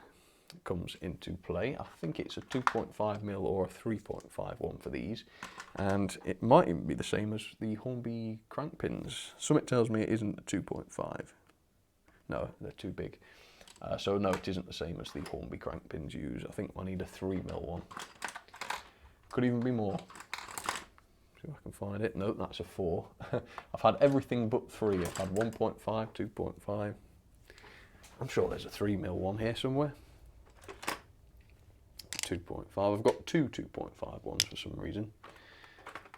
comes into play. I think it's a 2.5mm or a 3.5 one for these, and it might even be the same as the Hornby crank pins. Something tells me it isn't a 2.5. No, they're too big. So no, it isn't the same as the Hornby crank pins use. I think I need a 3mm one. Could even be more. See if I can find it. No, that's a 4. I've had everything but 3. I've had 1.5, 2.5. I'm sure there's a 3mm one here somewhere. 2.5. I've got two 2.5 ones for some reason.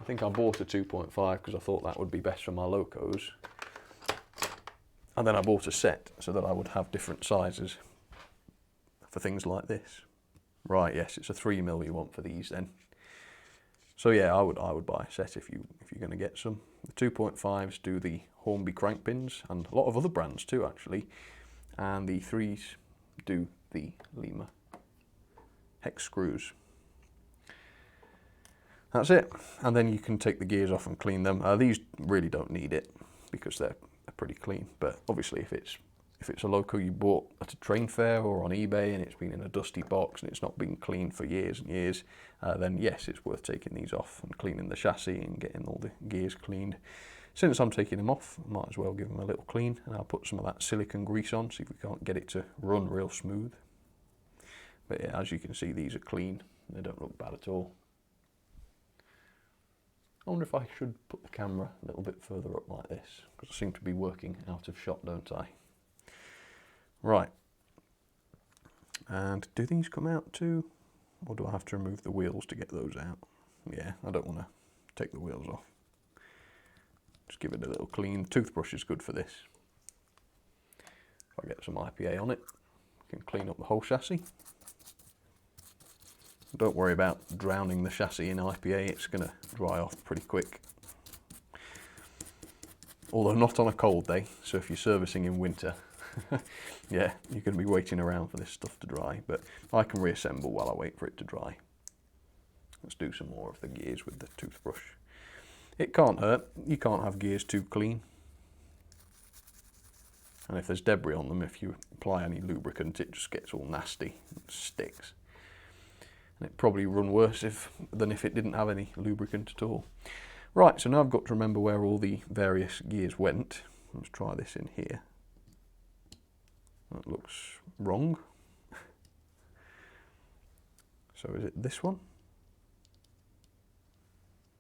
I think I bought a 2.5 because I thought that would be best for my Locos. And then I bought a set so that I would have different sizes for things like this. Right, yes, it's a 3mm you want for these then. So yeah, I would buy a set if you're going to get some. The 2.5s do the Hornby crank pins and a lot of other brands too actually. And the 3s do the Lima hex screws. That's it. And then you can take the gears off and clean them. These really don't need it because they're pretty clean. But obviously if it's a Loco you bought at a train fair or on eBay and it's been in a dusty box and it's not been cleaned for years and years, then yes, it's worth taking these off and cleaning the chassis and getting all the gears cleaned. Since I'm taking them off, I might as well give them a little clean, and I'll put some of that silicone grease on, see if we can't get it to run real smooth. But yeah, as you can see, these are clean. They don't look bad at all. I wonder if I should put the camera a little bit further up like this, because I seem to be working out of shot, don't I? Right. And do these come out too? Or do I have to remove the wheels to get those out? Yeah, I don't want to take the wheels off. Just give it a little clean. Toothbrush is good for this. If I get some IPA on it, I can clean up the whole chassis. Don't worry about drowning the chassis in IPA, it's going to dry off pretty quick. Although not on a cold day, so if you're servicing in winter, yeah, you're going to be waiting around for this stuff to dry, but I can reassemble while I wait for it to dry. Let's do some more of the gears with the toothbrush. It can't hurt, you can't have gears too clean. And if there's debris on them, if you apply any lubricant, it just gets all nasty and sticks. And it'd probably run worse than if it didn't have any lubricant at all. Right, so now I've got to remember where all the various gears went. Let's try this in here. That looks wrong. So is it this one?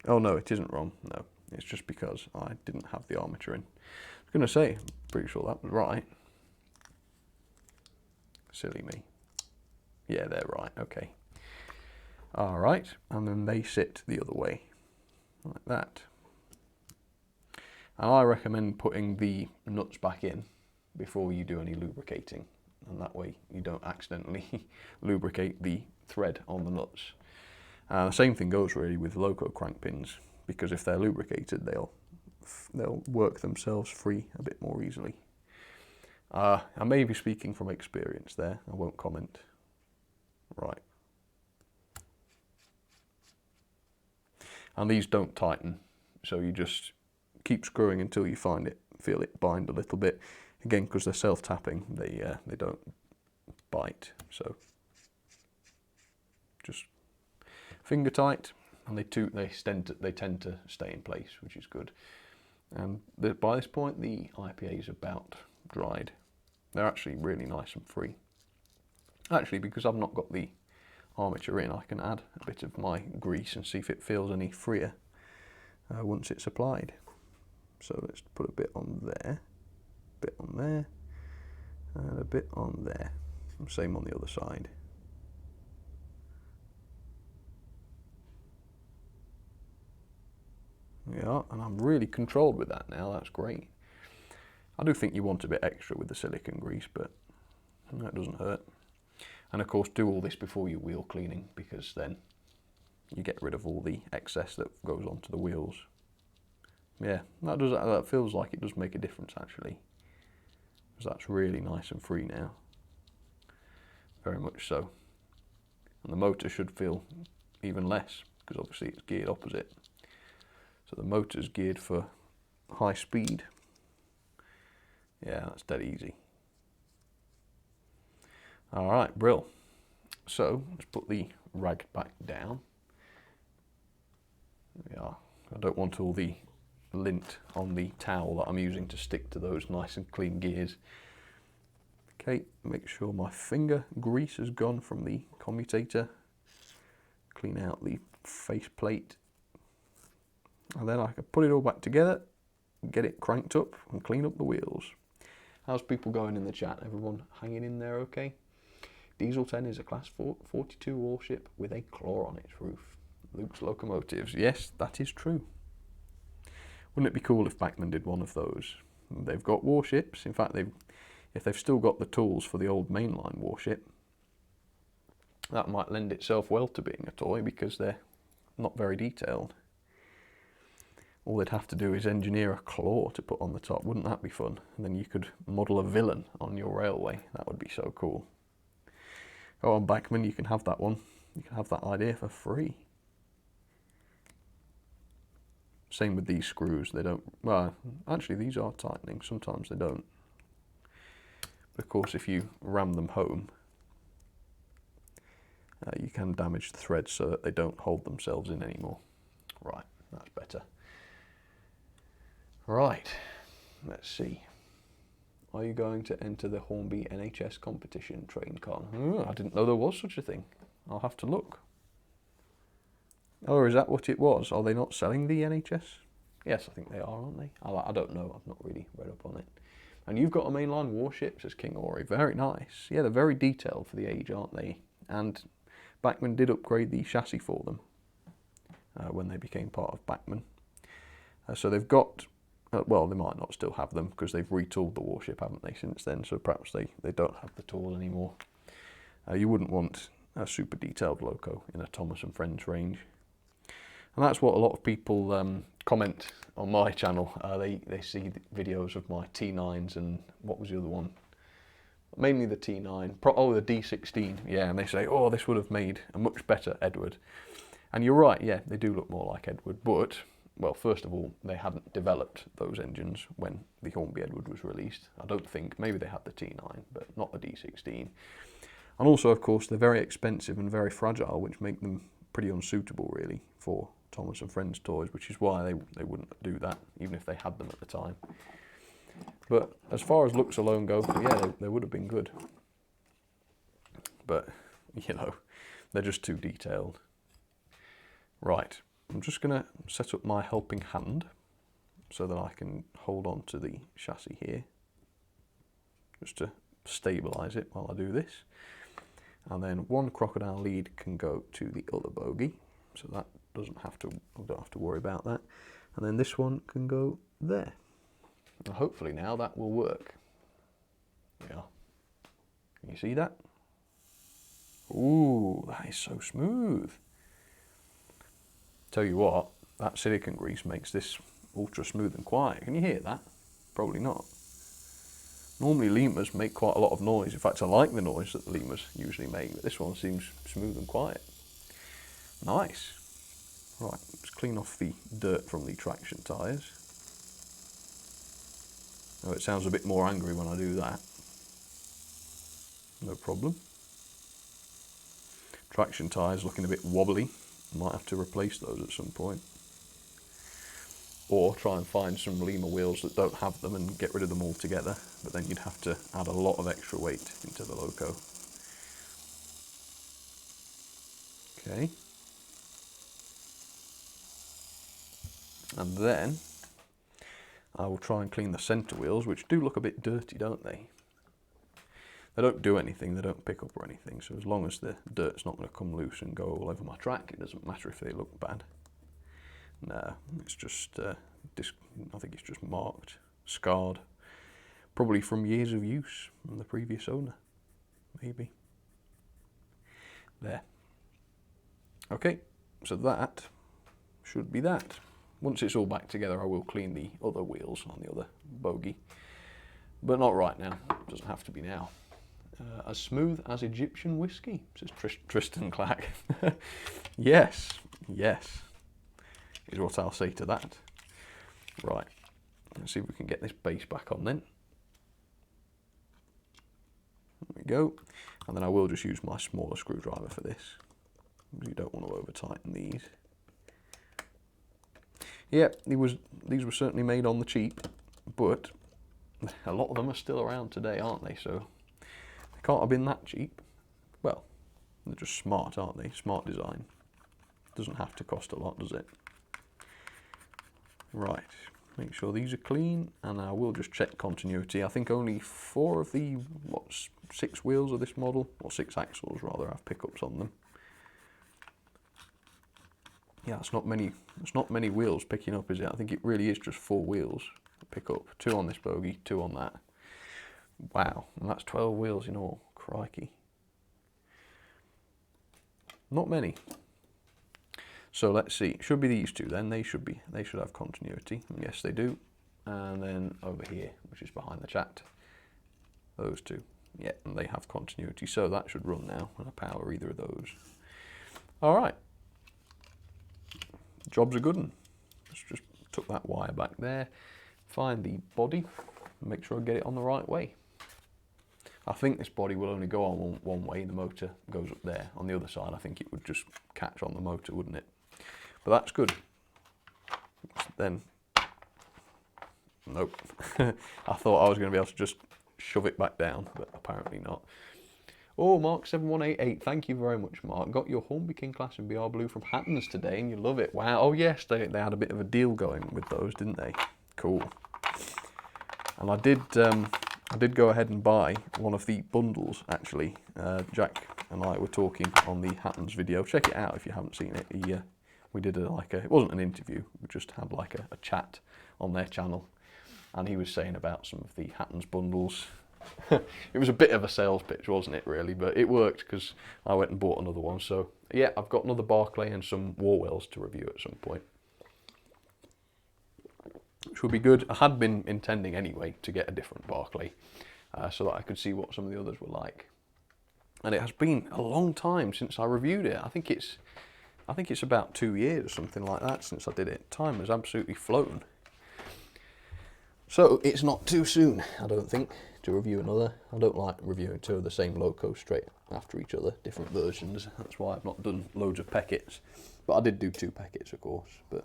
Oh no, it isn't wrong. No, it's just because I didn't have the armature in. I was going to say, I'm pretty sure that was right. Silly me. Yeah, they're right, okay. Alright, and then they sit the other way, like that. And I recommend putting the nuts back in before you do any lubricating, and that way you don't accidentally lubricate the thread on the nuts. The same thing goes really with Loco crank pins, because if they're lubricated, they'll work themselves free a bit more easily. I may be speaking from experience there, I won't comment. Right. And these don't tighten, so you just keep screwing until you feel it bind a little bit. Again, because they're self-tapping, they don't bite, so just finger tight, and they tend to stay in place, which is good. And by this point, the IPA is about dried. They're actually really nice and free. Actually, because I've not got the armature in, I can add a bit of my grease and see if it feels any freer once it's applied. So let's put a bit on there, a bit on there, and a bit on there. Same on the other side. Yeah, and I'm really controlled with that now, that's great. I do think you want a bit extra with the silicone grease, but that doesn't hurt. And of course, do all this before your wheel cleaning, because then you get rid of all the excess that goes onto the wheels. Yeah, that feels like it does make a difference actually, because that's really nice and free now. Very much so. And the motor should feel even less, because obviously it's geared opposite. So the motor's geared for high speed. Yeah, that's dead easy. Alright, brill. So, let's put the rag back down. There we are. I don't want all the lint on the towel that I'm using to stick to those nice and clean gears. Okay, make sure my finger grease has gone from the commutator. Clean out the face plate. And then I can put it all back together, get it cranked up and clean up the wheels. How's people going in the chat? Everyone hanging in there okay? Diesel 10 is a class 42 warship with a claw on its roof. Luke's Locomotives. Yes, that is true. Wouldn't it be cool if Bachmann did one of those? They've got warships. In fact, if they've still got the tools for the old mainline warship, that might lend itself well to being a toy, because they're not very detailed. All they'd have to do is engineer a claw to put on the top. Wouldn't that be fun? And then you could model a villain on your railway. That would be so cool. Go on, Bachmann, you can have that one. You can have that idea for free. Same with these screws. They don't, well, actually these are tightening. Sometimes they don't. But of course, if you ram them home, you can damage the threads so that they don't hold themselves in anymore. Right, that's better. Right, let's see. Are you going to enter the Hornby NHS competition, TrainCon? I didn't know there was such a thing. I'll have to look. Oh, is that what it was? Are they not selling the NHS? Yes, I think they are, aren't they? I don't know. I've not really read up on it. And you've got a mainline warship, says King Ori. Very nice. Yeah, they're very detailed for the age, aren't they? And Bachmann did upgrade the chassis for them when they became part of Bachmann. So they've got... well, they might not still have them because they've retooled the warship, haven't they, since then, so perhaps they don't have the tools anymore. You wouldn't want a super detailed Loco in a Thomas and Friends range. And that's what a lot of people comment on my channel. They see the videos of my T9s and what was the other one? Mainly the T9, the D16, yeah, and they say, oh, this would have made a much better Edward. And you're right, yeah, they do look more like Edward, but... well, first of all, they hadn't developed those engines when the Hornby Edward was released. I don't think, maybe they had the T9, but not the D16. And also, of course, they're very expensive and very fragile, which make them pretty unsuitable, really, for Thomas and Friends toys, which is why they wouldn't do that, even if they had them at the time. But as far as looks alone go, yeah, they would have been good. But, you know, they're just too detailed. Right. I'm just going to set up my helping hand so that I can hold on to the chassis here, just to stabilise it while I do this. And then one crocodile lead can go to the other bogie, so that don't have to worry about that. And then this one can go there. And hopefully now that will work. Yeah. Can you see that? Ooh, that is so smooth. Tell you what, that silicone grease makes this ultra smooth and quiet. Can you hear that? Probably not. Normally Limas make quite a lot of noise. In fact, I like the noise that the Limas usually make, but this one seems smooth and quiet. Nice. Right, let's clean off the dirt from the traction tyres. Oh, it sounds a bit more angry when I do that. No problem. Traction tyres looking a bit wobbly. Might have to replace those at some point. Or try and find some Lima wheels that don't have them and get rid of them altogether. But then you'd have to add a lot of extra weight into the Loco. Okay. And then I will try and clean the centre wheels, which do look a bit dirty, don't they? They don't do anything, they don't pick up or anything, so as long as the dirt's not going to come loose and go all over my track, it doesn't matter if they look bad. No, it's just, I think it's just marked, scarred, probably from years of use from the previous owner, maybe. There. Okay, so that should be that. Once it's all back together, I will clean the other wheels on the other bogie, but not right now, it doesn't have to be now. As smooth as Egyptian whiskey, says Tristan Clack. Yes, yes, is what I'll say to that. Right, let's see if we can get this base back on then. There we go. And then I will just use my smaller screwdriver for this. You don't want to over tighten these. Yeah, these were certainly made on the cheap, but a lot of them are still around today, aren't they? So they can't have been that cheap. Well, they're just smart, aren't they? Smart design. Doesn't have to cost a lot, does it? Right, make sure these are clean, and I will just check continuity. I think only 4 of the, 6 wheels of this model, or 6 axles rather, have pickups on them. Yeah, it's not many wheels picking up, is it? I think it really is just 4 wheels that pick up. 2 on this bogie, 2 on that. Wow, and that's 12 wheels in all. Crikey. Not many. So let's see. It should be these 2 then. They should have continuity. And yes, they do. And then over here, which is behind the chat, those 2. Yeah, and they have continuity. So that should run now when I power either of those. All right. Job's a good one. Let's just tuck that wire back there, find the body, and make sure I get it on the right way. I think this body will only go on one way, the motor goes up there. On the other side, I think it would just catch on the motor, wouldn't it? But that's good. Then, nope. I thought I was going to be able to just shove it back down, but apparently not. Oh, Mark7188, thank you very much, Mark. Got your Hornby King Class in BR Blue from Hattons today, and you love it. Wow. Oh, yes, they had a bit of a deal going with those, didn't they? Cool. And I did go ahead and buy one of the bundles, actually. Jack and I were talking on the Hattons video. Check it out if you haven't seen it. We did it wasn't an interview, we just had like a chat on their channel. And he was saying about some of the Hattons bundles. It was a bit of a sales pitch, wasn't it, really? But it worked because I went and bought another one. So, yeah, I've got another Barclay and some Warwells to review at some point, which would be good. I had been intending anyway to get a different Barclay so that I could see what some of the others were like. And it has been a long time since I reviewed it. I think it's about 2 years or something like that since I did it. Time has absolutely flown. So it's not too soon, I don't think, to review another. I don't like reviewing 2 of the same Loco straight after each other, different versions. That's why I've not done loads of Peckets. But I did do 2 Peckets, of course, but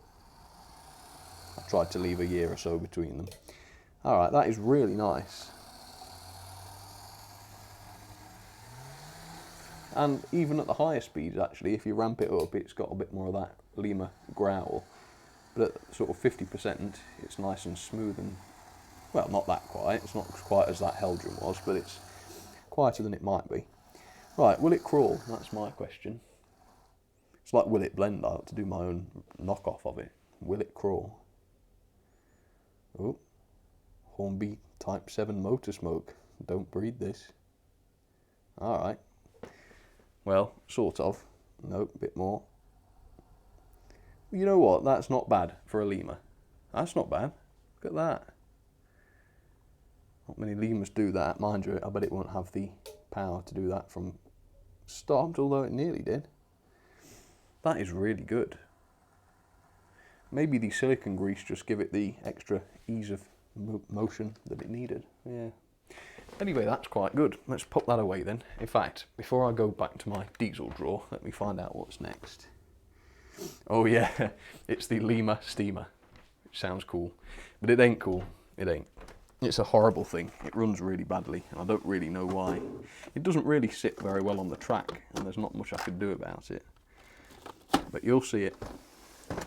I tried to leave a year or so between them. Alright, that is really nice. And even at the higher speeds, actually, if you ramp it up, it's got a bit more of that Lima growl. But at sort of 50%, it's nice and smooth and, well, not that quiet. It's not quite as that Heljan was, but it's quieter than it might be. Right, will it crawl? That's my question. It's like, will it blend? I ought to do my own knockoff of it. Will it crawl? Oh, Hornby Type 7 motor smoke. Don't breed this. Alright. Well, sort of. Nope, a bit more. You know what? That's not bad for a Lima. That's not bad. Look at that. Not many Limas do that. Mind you, I bet it won't have the power to do that from start, although it nearly did. That is really good. Maybe the silicone grease just give it the extra ease of motion that it needed. Yeah. Anyway, that's quite good. Let's pop that away then. In fact, before I go back to my diesel drawer, let me find out what's next. Oh yeah, it's the Lima Steamer, which sounds cool, but it ain't cool. It ain't. It's a horrible thing. It runs really badly, and I don't really know why. It doesn't really sit very well on the track, and there's not much I could do about it. But you'll see it.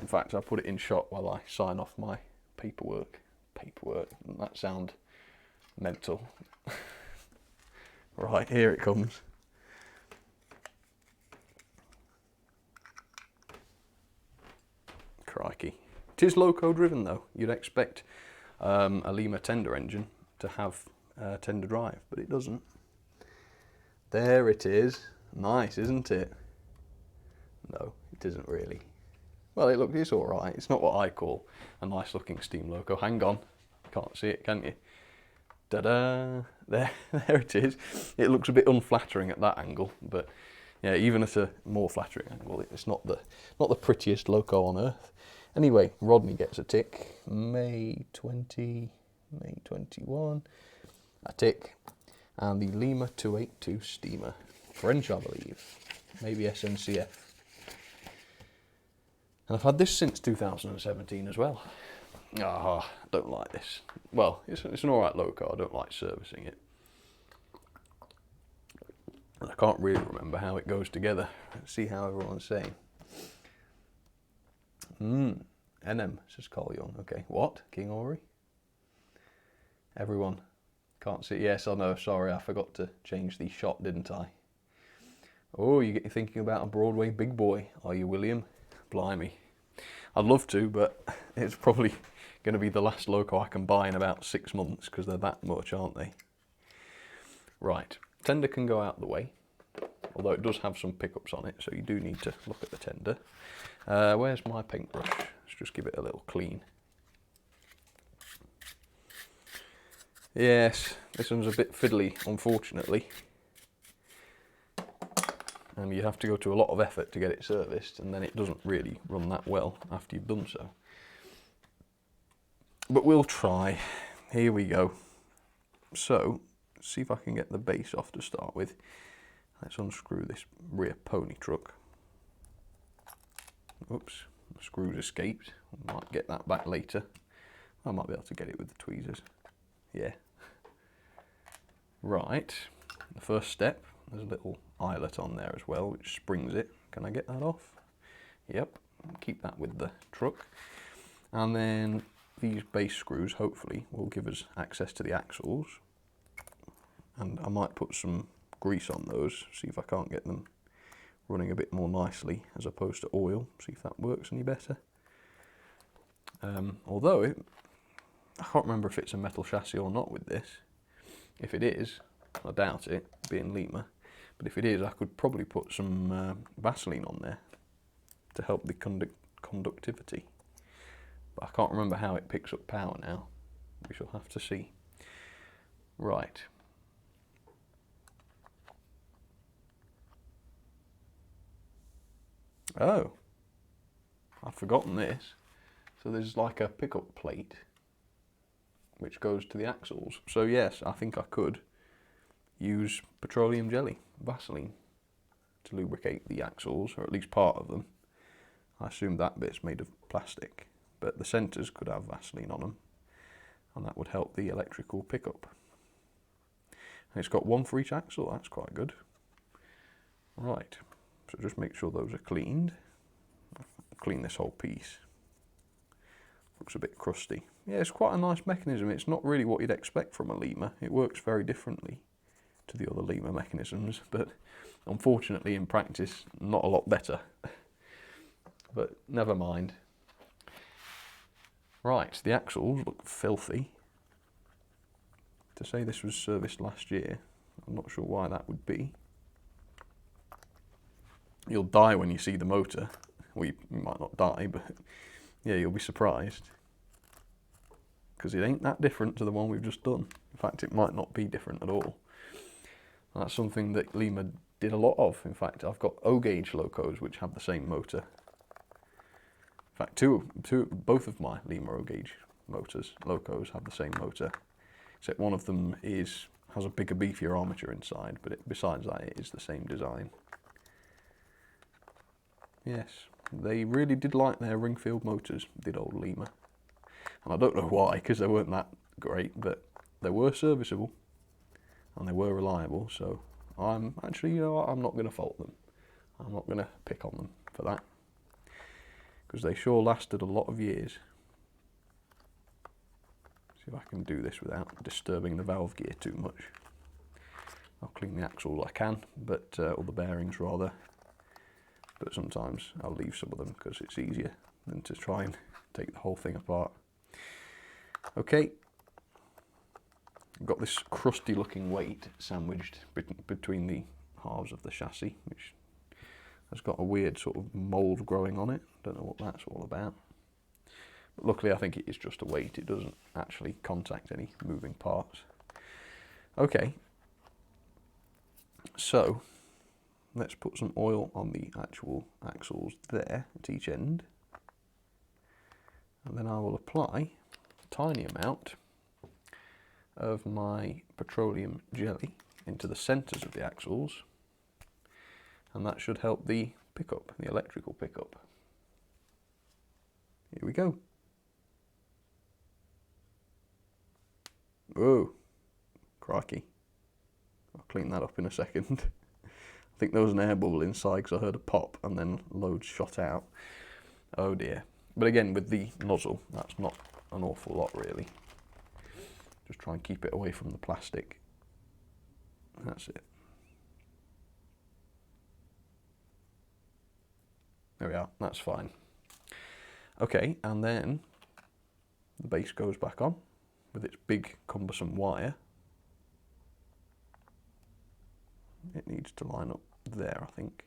In fact, I'll put it in shot while I sign off my paperwork. Paperwork, doesn't that sound mental? Right, here it comes. Crikey. It is Loco driven though. You'd expect a Lima tender engine to have tender drive, but it doesn't. There it is. Nice, isn't it? No, it isn't really. Well, it's alright. It's not what I call a nice looking steam loco. Hang on. Can't see it, can you? Ta-da! There it is. It looks a bit unflattering at that angle, but yeah, even at a more flattering angle, it's not the prettiest loco on earth. Anyway, Rodney gets a tick. May 20, May 21, a tick. And the Lima 282 Steamer. French, I believe. Maybe SNCF. And I've had this since 2017 as well. Ah, don't like this. Well, it's an alright loco, I don't like servicing it. And I can't really remember how it goes together. Let's see how everyone's saying. NM, says Carl Young. Okay, what? King Ori? Everyone can't see. Yes, I know, sorry, I forgot to change the shot, didn't I? Oh, you get thinking about a Broadway big boy, are you, William? Blimey. I'd love to, but it's probably going to be the last loco I can buy in about 6 months because they're that much, aren't they? Right, tender can go out the way, although it does have some pickups on it, so you do need to look at the tender. Where's my paintbrush? Let's just give it a little clean. Yes, this one's a bit fiddly, unfortunately. And you have to go to a lot of effort to get it serviced, and then it doesn't really run that well after you've done so. But we'll try. Here we go. So, see if I can get the base off to start with. Let's unscrew this rear pony truck. Oops, the screws escaped. I might get that back later. I might be able to get it with the tweezers. Yeah. Right, the first step, there's a little eyelet on there as well, which springs it. Can I get that off? Yep, keep that with the truck. And then these base screws, hopefully, will give us access to the axles. And I might put some grease on those, see if I can't get them running a bit more nicely as opposed to oil, see if that works any better. Although, I can't remember if it's a metal chassis or not with this. If it is, I doubt it, being Lima, but if it is, I could probably put some Vaseline on there to help the conductivity. But I can't remember how it picks up power now. We shall have to see. Right. Oh, I've forgotten this. So there's like a pickup plate which goes to the axles. So yes, I think I could use petroleum jelly, Vaseline, to lubricate the axles, or at least part of them. I assume that bit's made of plastic, but the centres could have Vaseline on them, and that would help the electrical pickup. And it's got one for each axle, that's quite good. Right, so just make sure those are cleaned. Clean this whole piece. Looks a bit crusty. Yeah, it's quite a nice mechanism. It's not really what you'd expect from a Lima. It works very differently to the other Lima mechanisms, but unfortunately in practice not a lot better. But never mind. Right, the axles look filthy. To say this was serviced last year, I'm not sure why that would be. You'll die when you see the motor. Well, you might not die, but yeah, you'll be surprised. Because it ain't that different to the one we've just done. In fact, it might not be different at all. That's something that Lima did a lot of. In fact, I've got O-gauge Locos which have the same motor. In fact, both of my Lima O-gauge Locos have the same motor. Except one of them has a bigger, beefier armature inside, but besides that, it is the same design. Yes, they really did like their ring-filled motors, did old Lima. And I don't know why, because they weren't that great, but they were serviceable and they were reliable. So I'm actually, you know what, I'm not going to fault them. I'm not going to pick on them for that, because they sure lasted a lot of years. See if I can do this without disturbing the valve gear too much. I'll clean the axle I can, but or the bearings rather. But sometimes I'll leave some of them because it's easier than to try and take the whole thing apart. Okay, I've got this crusty looking weight sandwiched between the halves of the chassis, which has got a weird sort of mould growing on it. Don't know what that's all about. But luckily I think it is just a weight, it doesn't actually contact any moving parts. Okay, so let's put some oil on the actual axles there at each end. And then I will apply a tiny amount of my petroleum jelly into the centres of the axles. And that should help the pickup, the electrical pickup. Here we go. Whoa, crikey. I'll clean that up in a second. I think there was an air bubble inside because I heard a pop and then loads shot out. Oh dear. But again, with the nozzle, that's not an awful lot really. Just try and keep it away from the plastic. That's it. There we are, that's fine. Okay, and then the base goes back on with its big cumbersome wire. It needs to line up there, I think.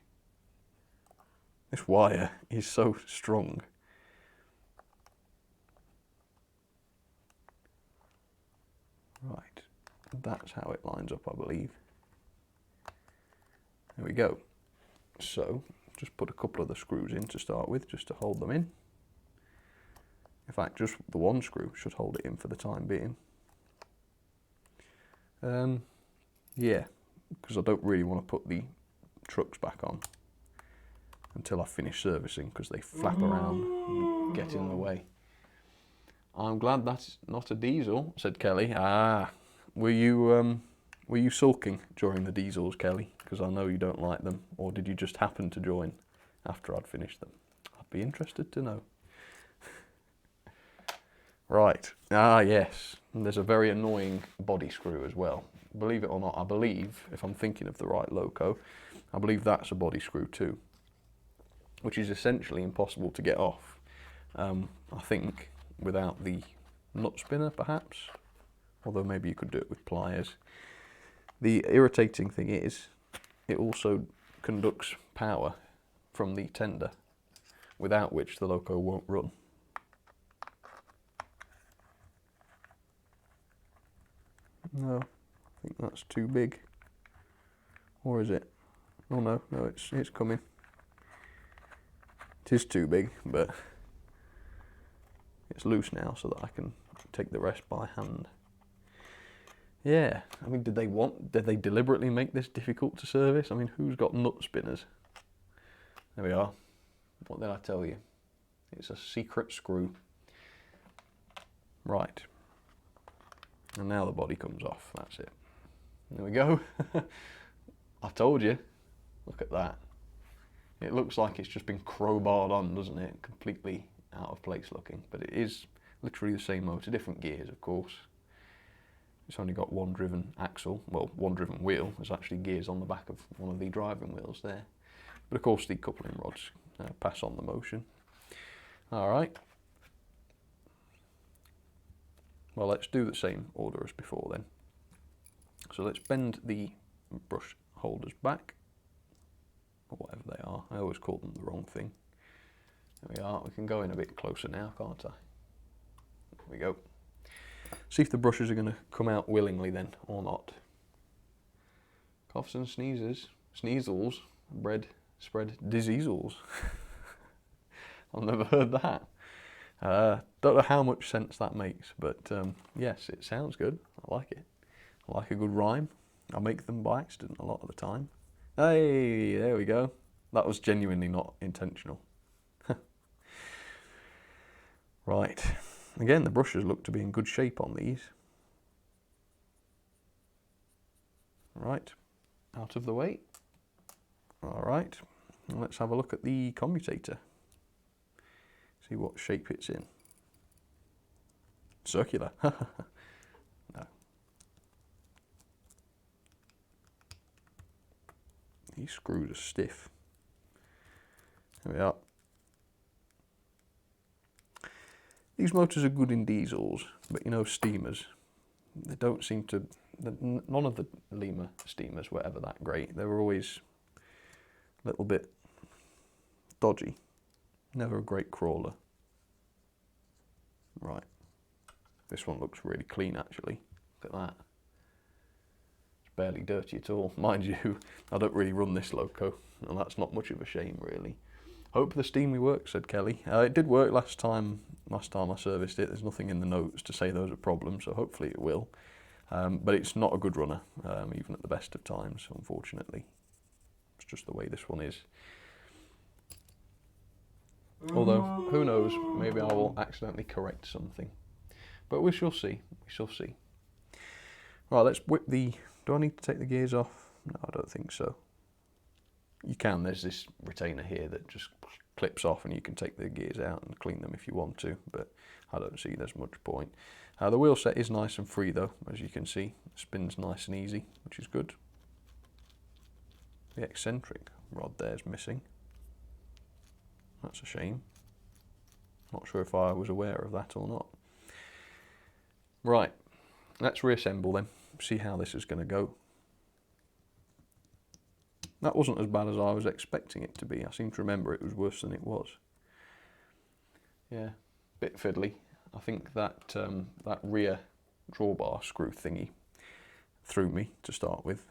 This wire is so strong. Right, that's how it lines up, I believe. There we go. So, just put a couple of the screws in to start with, just to hold them in. In fact, just the one screw should hold it in for the time being. Yeah, because I don't really want to put the trucks back on until I finish servicing, because they flap around and get in the way. I'm glad that's not a diesel, said Kelly. Ah, were you sulking during the diesels, Kelly? Because I know you don't like them. Or did you just happen to join after I'd finished them? I'd be interested to know. Right, ah yes, and there's a very annoying body screw as well. Believe it or not, I believe, if I'm thinking of the right Loco, I believe that's a body screw too, which is essentially impossible to get off, I think, without the nut spinner perhaps, although maybe you could do it with pliers. The irritating thing is, it also conducts power from the tender, without which the Loco won't run. No, I think that's too big. Or is it? Oh no, it's coming. It is too big, but it's loose now so that I can take the rest by hand. Yeah, I mean, did they deliberately make this difficult to service? I mean, who's got nut spinners? There we are. What did I tell you? It's a secret screw. Right. And now the body comes off, that's it. There we go. I told you. Look at that. It looks like it's just been crowbarred on, doesn't it? Completely out of place looking. But it is literally the same motor, different gears, of course. It's only got one driven axle, well, one driven wheel. There's actually gears on the back of one of the driving wheels there. But of course the coupling rods pass on the motion. Alright. Well, let's do the same order as before then. So let's bend the brush holders back, or whatever they are. I always call them the wrong thing. There we are. We can go in a bit closer now, can't I? There we go. See if the brushes are going to come out willingly then, or not. Coughs and sneezes, sneezels, spread diseasels. I've never heard that. Don't know how much sense that makes, but yes, it sounds good. I like it. I like a good rhyme. I make them by accident a lot of the time. Hey, there we go. That was genuinely not intentional. Right. Again, the brushes look to be in good shape on these. Right. Out of the way. All right. Let's have a look at the commutator. See what shape it's in. Circular. No. These screws are stiff. There we are. These motors are good in diesels, but you know, steamers, they don't seem to, none of the Lima steamers were ever that great. They were always a little bit dodgy. Never a great crawler. Right. This one looks really clean actually. Look at that. It's barely dirty at all. Mind you, I don't really run this Loco, and that's not much of a shame really. Hope the steamy works, said Kelly. It did work last time I serviced it. There's nothing in the notes to say there was a problem, so hopefully it will. But it's not a good runner, even at the best of times, unfortunately. It's just the way this one is. Although, who knows, maybe I will accidentally correct something. But we shall see, we shall see. Right, let's whip the... Do I need to take the gears off? No, I don't think so. You can, there's this retainer here that just clips off and you can take the gears out and clean them if you want to, but I don't see there's much point. The wheel set is nice and free though, as you can see. It spins nice and easy, which is good. The eccentric rod there's missing. That's a shame. Not sure if I was aware of that or not. Right, let's reassemble them, see how this is going to go. That wasn't as bad as I was expecting it to be. I seem to remember it was worse than it was. Yeah, bit fiddly. I think that that rear drawbar screw thingy threw me to start with,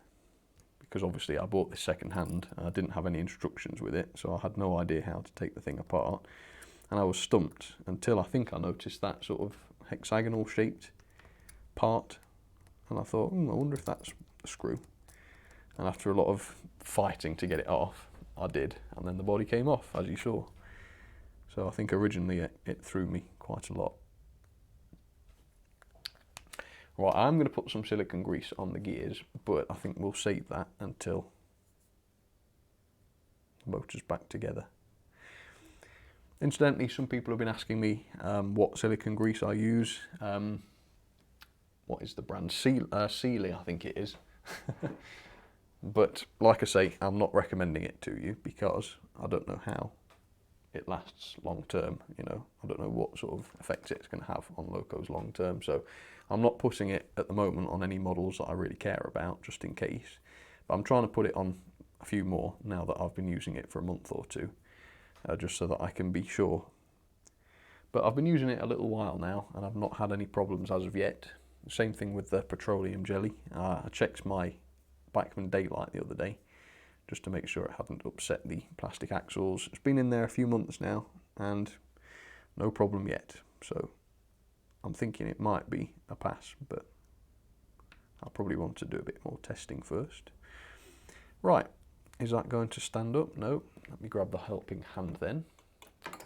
because obviously I bought this second hand and I didn't have any instructions with it, so I had no idea how to take the thing apart, and I was stumped until I think I noticed that sort of hexagonal shaped part, and I thought, I wonder if that's the screw. And after a lot of fighting to get it off, I did, and then the body came off, as you saw. So I think originally it threw me quite a lot. Right, I'm going to put some silicone grease on the gears, but I think we'll save that until the motor's back together. Incidentally, some people have been asking me what silicone grease I use. What is the brand? Sealy, I think it is. But like I say, I'm not recommending it to you because I don't know how it lasts long term. You know, I don't know what sort of effect it's going to have on Locos long term. So I'm not putting it at the moment on any models that I really care about, just in case. But I'm trying to put it on a few more now that I've been using it for a month or two, just so that I can be sure. But I've been using it a little while now and I've not had any problems as of yet. Same thing with the petroleum jelly. I checked my Bikeman Daylight the other day just to make sure it hadn't upset the plastic axles. It's been in there a few months now and no problem yet, so I'm thinking it might be a pass, but I'll probably want to do a bit more testing first. Right, is that going to stand up? No. Let me grab the helping hand then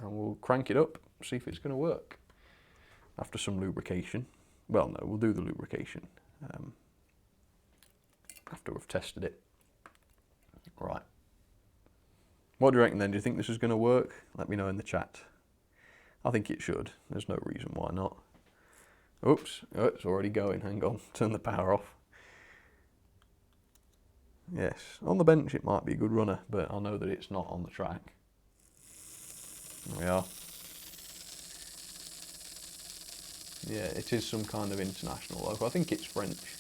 and we'll crank it up, see if it's going to work after some lubrication. Well, no, we'll do the lubrication after we've tested it. Right. What do you reckon then? Do you think this is going to work? Let me know in the chat. I think it should. There's no reason why not. Oops, oh, it's already going, hang on, turn the power off. Yes, on the bench it might be a good runner, but I know that it's not on the track. There we are. Yeah, it is some kind of international loco. I think it's French.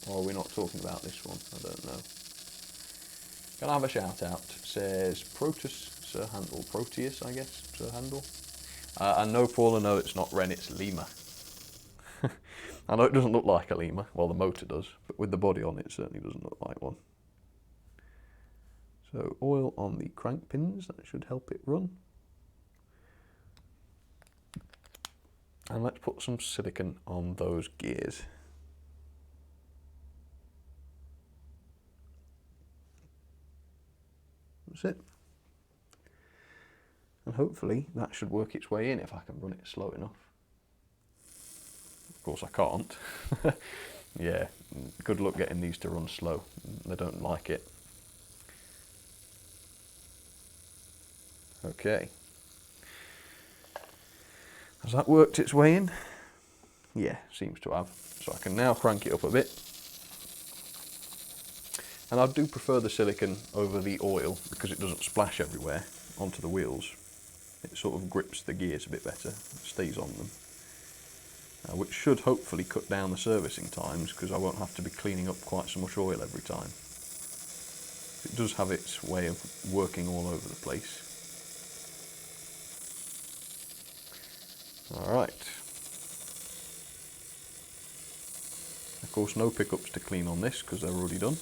Or are we not talking about this one? I don't know. Can I have a shout out? It says Proteus, Sir Handel. Proteus, I guess, Sir Handel. And no, Paula, no, it's not Ren, it's Lima. I know it doesn't look like a Lima. Well, the motor does, but with the body on it certainly doesn't look like one. So oil on the crank pins, that should help it run. And let's put some silicone on those gears. That's it. And hopefully that should work its way in if I can run it slow enough. Of course I can't. Yeah, good luck getting these to run slow. They don't like it. Okay. Has that worked its way in? Yeah, seems to have. So I can now crank it up a bit. And I do prefer the silicone over the oil because it doesn't splash everywhere onto the wheels. It sort of grips the gears a bit better, stays on them. Which should hopefully cut down the servicing times because I won't have to be cleaning up quite so much oil every time. It does have its way of working all over the place. Alright. Of course no pickups to clean on this because they're already done.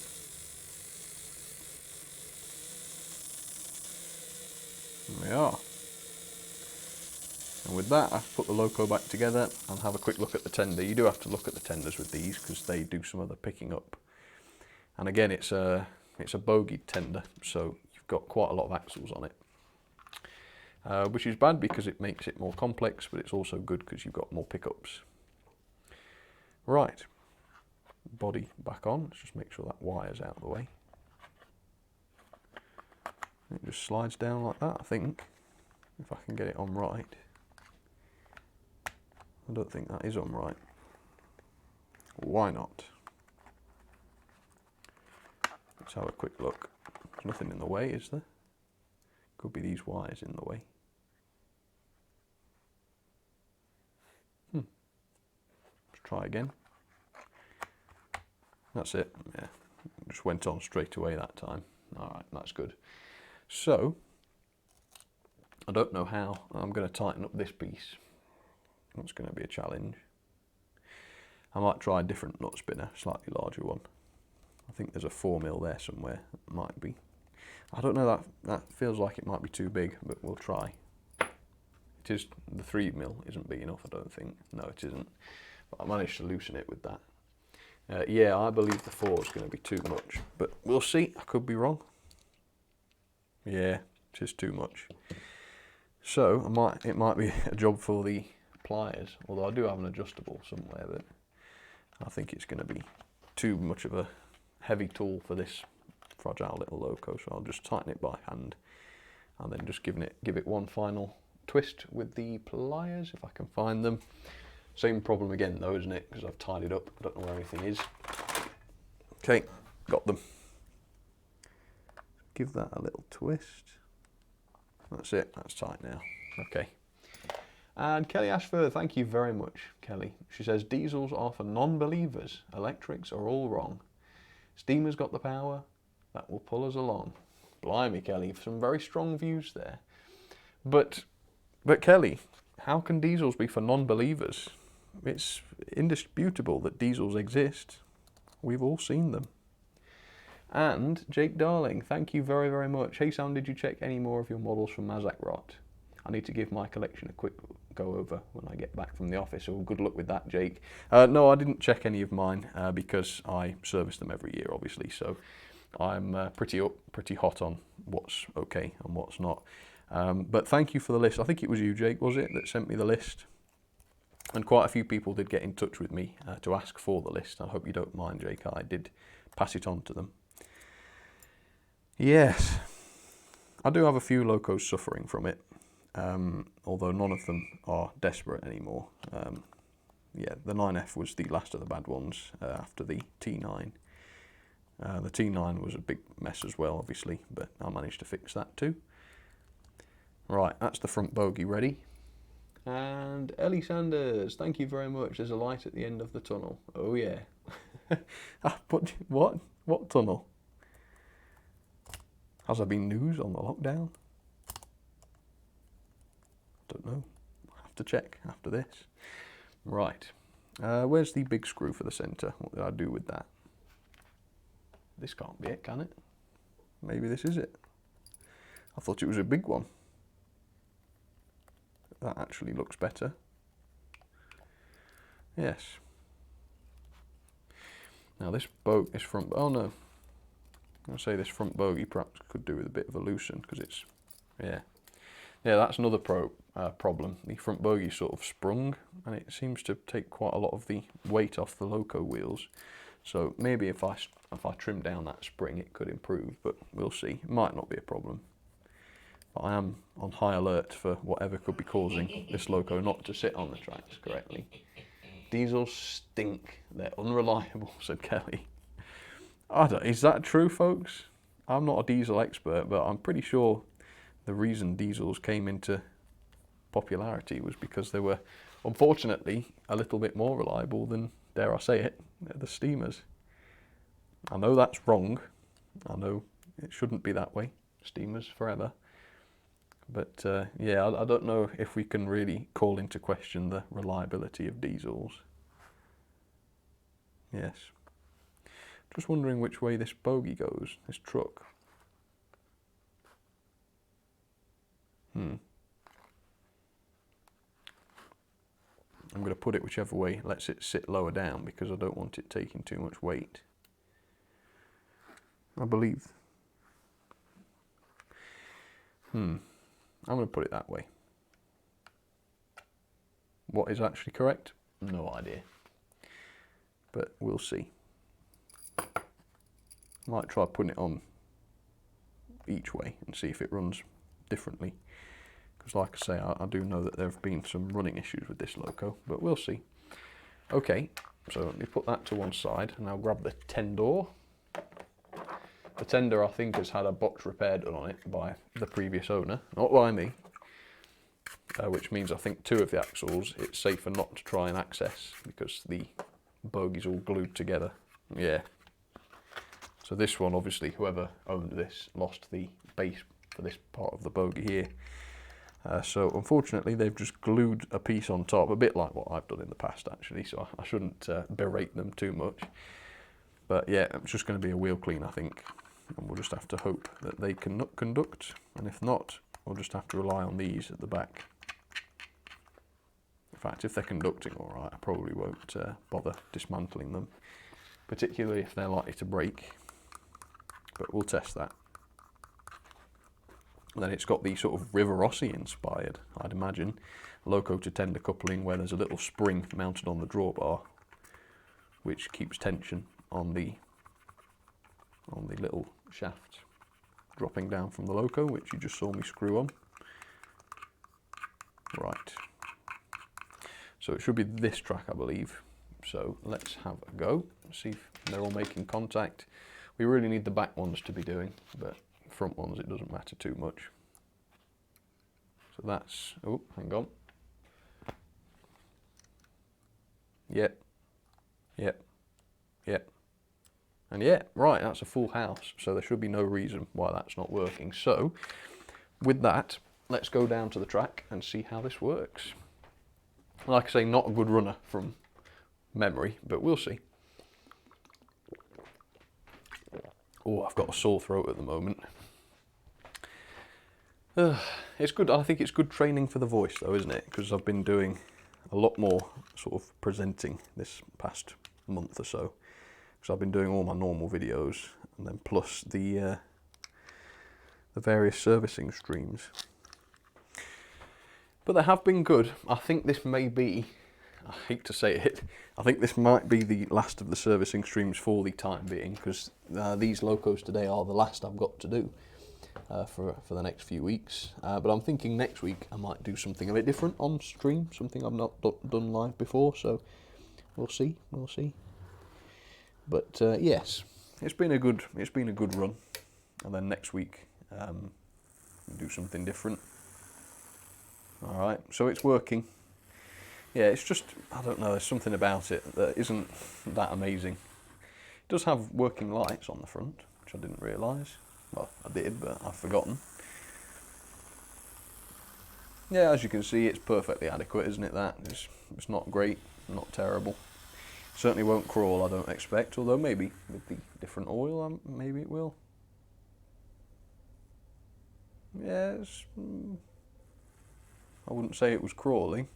There we are. And with that I've put the Loco back together and have a quick look at the tender. You do have to look at the tenders with these because they do some of the picking up. And again it's a bogeyed tender, so you've got quite a lot of axles on it. Which is bad because it makes it more complex, but it's also good because you've got more pickups. Right, body back on. Let's just make sure that wire's out of the way. It just slides down like that, I think, if I can get it on right. I don't think that is on right. Why not? Let's have a quick look. There's nothing in the way, is there? Could be these wires in the way. Let's try again. That's it. Yeah, just went on straight away that time. All right, that's good. So, I don't know how I'm going to tighten up this piece. That's going to be a challenge. I might try a different nut spinner, slightly larger one. I think there's a 4mm there somewhere. It might be. I don't know, that feels like it might be too big, but we'll try. It is, the 3mm isn't big enough, I don't think. No, it isn't. But I managed to loosen it with that. Yeah, I believe the 4 is going to be too much, but we'll see. I could be wrong. Yeah, it is too much. So it might be a job for the pliers, although I do have an adjustable somewhere, but I think it's going to be too much of a heavy tool for this fragile little Loco, so I'll just tighten it by hand and then just give it one final twist with the pliers if I can find them. Same problem again though, isn't it? Because I've tied it up, I don't know where anything is. Okay, got them. Give that a little twist. That's it, that's tight now. Okay. And Kelly Ashford, thank you very much, Kelly. She says, diesels are for non-believers. Electrics are all wrong. Steamer's got the power that will pull us along. Blimey, Kelly, some very strong views there. But Kelly, how can diesels be for non-believers? It's indisputable that diesels exist. We've all seen them. And Jake Darling, thank you very, very much. Hey Sam, did you check any more of your models from Mazak Rot? I need to give my collection a quick go over when I get back from the office, so good luck with that, Jake. No, I didn't check any of mine because I service them every year, obviously, so I'm pretty hot on what's okay and what's not. But thank you for the list. I think it was you, Jake, was it, that sent me the list? And quite a few people did get in touch with me to ask for the list. I hope you don't mind, Jake. I did pass it on to them. Yes, I do have a few Locos suffering from it, although none of them are desperate anymore. yeah, the 9F was the last of the bad ones after the T9. The T9 was a big mess as well, obviously, but I managed to fix that too. Right, that's the front bogie ready. And Ellie Sanders, thank you very much. There's a light at the end of the tunnel. Oh yeah. But what? What tunnel? Has there been news on the lockdown? Don't know. I'll have to check after this. Right. Where's the big screw for the centre? What did I do with that? This can't be it, can it? Maybe this is it. I thought it was a big one. That actually looks better. Yes. Now this front, oh no. I'll say this front bogie perhaps could do with a bit of a loosen, because it's, yeah. Yeah, that's another problem. The front bogie sort of sprung, and it seems to take quite a lot of the weight off the Loco wheels. So maybe if I trim down that spring, it could improve, but we'll see. It might not be a problem. But I am on high alert for whatever could be causing this Loco not to sit on the tracks correctly. Diesels stink. They're unreliable, said Kelly. Is that true, folks? I'm not a diesel expert, but I'm pretty sure the reason diesels came into popularity was because they were, unfortunately, a little bit more reliable than, dare I say it, the steamers. I know that's wrong. I know it shouldn't be that way. Steamers forever. But yeah, I don't know if we can really call into question the reliability of diesels. Yes. Just wondering which way this bogie goes, this truck. I'm going to put it whichever way lets it sit lower down, because I don't want it taking too much weight. I believe. I'm going to put it that way. What is actually correct? No idea. But we'll see. Might try putting it on each way and see if it runs differently. Because like I say, I do know that there have been some running issues with this Loco, but we'll see. Okay, so let me put that to one side and I'll grab the tender. The tender, I think, has had a box repair done on it by the previous owner, not by me. Which means I think 2 of the axles, it's safer not to try and access because the bogey's all glued together. Yeah. So this one, obviously, whoever owned this lost the base for this part of the bogie here. So unfortunately, they've just glued a piece on top, a bit like what I've done in the past, actually. So I shouldn't berate them too much. But yeah, it's just going to be a wheel clean, I think. And we'll just have to hope that they can conduct. And if not, we'll just have to rely on these at the back. In fact, if they're conducting all right, I probably won't bother dismantling them, particularly if they're likely to break. But we'll test that. And then it's got the sort of River Rossi inspired, I'd imagine, Loco to tender coupling, where there's a little spring mounted on the drawbar, which keeps tension on the little shaft dropping down from the Loco, which you just saw me screw on. Right. So it should be this track, I believe. So let's have a go, see if they're all making contact. We really need the back ones to be doing, but front ones it doesn't matter too much. So that's, oh, hang on. Yep, yep, yep. And yeah, right, that's a full house, so there should be no reason why that's not working. So with that, let's go down to the track and see how this works. Like I say, not a good runner from memory, but we'll see. Oh, I've got a sore throat at the moment. It's good. I think it's good training for the voice, though, isn't it? Because I've been doing a lot more sort of presenting this past month or so. Because I've been doing all my normal videos, and then plus the various servicing streams. But they have been good. I think this may be, I hate to say it, I think this might be the last of the servicing streams for the time being, because these Locos today are the last I've got to do. for the next few weeks. But I'm thinking next week I might do something a bit different on stream, something I've not done live before. So we'll see. But yes, it's been a good run. And then next week do something different. All right, so it's working. Yeah, it's just, I don't know, there's something about it that isn't that amazing. It does have working lights on the front, which I didn't realise. Well, I did, but I've forgotten. Yeah, as you can see, it's perfectly adequate, isn't it, that? It's not great, not terrible. Certainly won't crawl, I don't expect, although maybe with the different oil, maybe it will. Yes, I wouldn't say it was crawling.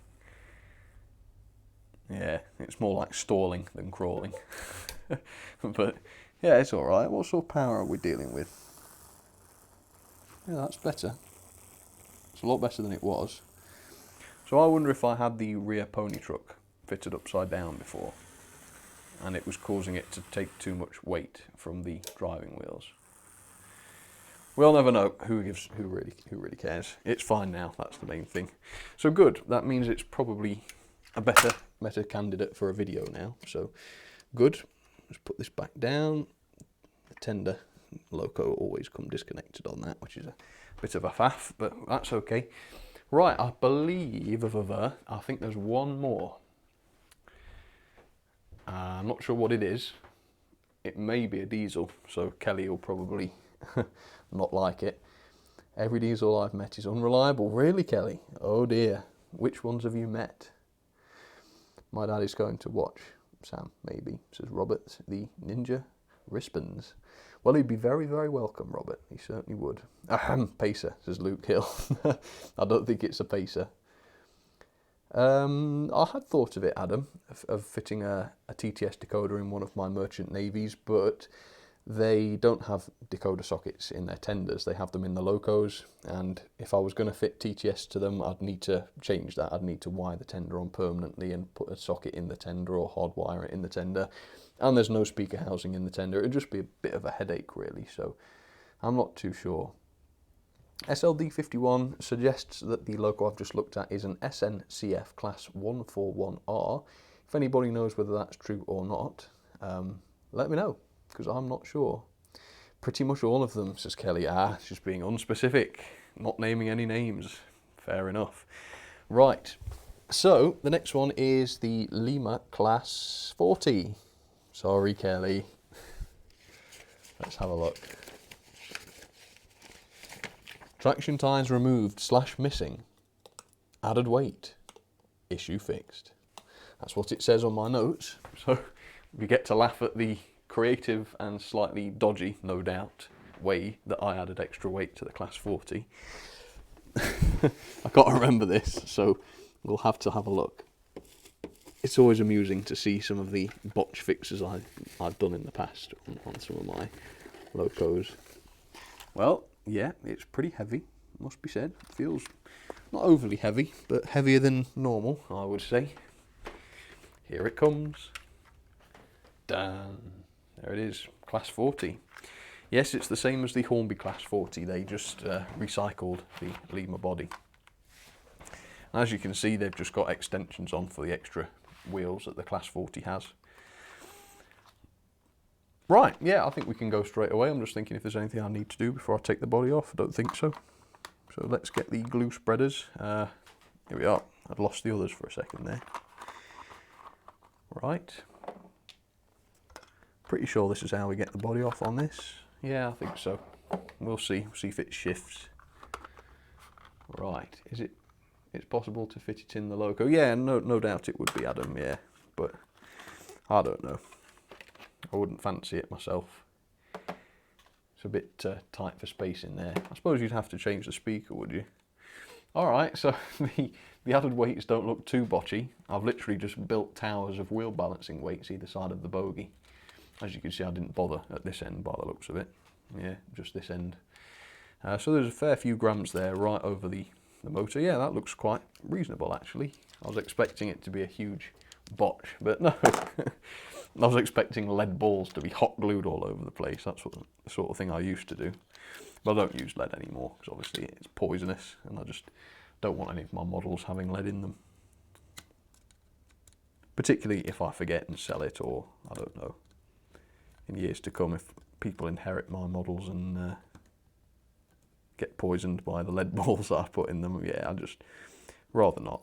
Yeah, it's more like stalling than crawling. But yeah, it's alright. What sort of power are we dealing with? Yeah, that's better. It's a lot better than it was. So I wonder if I had the rear pony truck fitted upside down before and it was causing it to take too much weight from the driving wheels. We'll never know. Who really cares? It's fine now, that's the main thing. So good, that means it's probably a better candidate for a video now. So good. Let's put this back down. The tender Loco always come disconnected on that, which is a bit of a faff, but that's okay. Right, I believe I think there's one more. I'm not sure what it is. It may be a diesel, so Kelly will probably not like it. Every diesel I've met is unreliable. Really, Kelly? Oh dear. Which ones have you met? My dad is going to watch. Sam, maybe, says Robert, the ninja wristbands. Well, he'd be very, very welcome, Robert. He certainly would. Ahem, pacer, says Luke Hill. I don't think it's a pacer. I had thought of it, Adam, of fitting a TTS decoder in one of my merchant navies, but they don't have decoder sockets in their tenders. They have them in the Locos, and if I was going to fit TTS to them, I'd need to change that. I'd need to wire the tender on permanently and put a socket in the tender or hardwire it in the tender. And there's no speaker housing in the tender. It'd just be a bit of a headache, really, so I'm not too sure. SLD51 suggests that the Loco I've just looked at is an SNCF Class 141R. If anybody knows whether that's true or not, let me know, because I'm not sure. Pretty much all of them, says Kelly. It's just being unspecific, not naming any names. Fair enough. Right, so the next one is the Lima Class 40. Sorry, Kelly. Let's have a look. Traction ties removed / missing. Added weight. Issue fixed. That's what it says on my notes. So we get to laugh at the creative and slightly dodgy, no doubt, way that I added extra weight to the Class 40. I can't remember this, so we'll have to have a look. It's always amusing to see some of the botch fixes I've done in the past on some of my Locos. Well, yeah, it's pretty heavy, must be said. It feels not overly heavy, but heavier than normal, I would say. Here it comes. Done. There it is, Class 40. Yes, it's the same as the Hornby Class 40. They just recycled the Lima body. As you can see, they've just got extensions on for the extra wheels that the Class 40 has. Right, yeah, I think we can go straight away. I'm just thinking if there's anything I need to do before I take the body off. I don't think so. So let's get the glue spreaders. Here we are. I'd lost the others for a second there. Right. Pretty sure this is how we get the body off on this. Yeah, I think so. We'll see. We'll see if it shifts. Right. Is it? It's possible to fit it in the Loco. Yeah, no doubt it would be, Adam. Yeah, but I don't know. I wouldn't fancy it myself. It's a bit tight for space in there. I suppose you'd have to change the speaker, would you? All right, so the added weights don't look too botchy. I've literally just built towers of wheel balancing weights either side of the bogie. As you can see, I didn't bother at this end by the looks of it. Yeah, just this end. So there's a fair few grams there right over the motor. Yeah, that looks quite reasonable, actually. I was expecting it to be a huge botch, but no. I was expecting lead balls to be hot glued all over the place. That's what the sort of thing I used to do. But I don't use lead anymore because obviously it's poisonous and I just don't want any of my models having lead in them. Particularly if I forget and sell it, or I don't know, in years to come, if people inherit my models and get poisoned by the lead balls that I put in them. Yeah, I just rather not.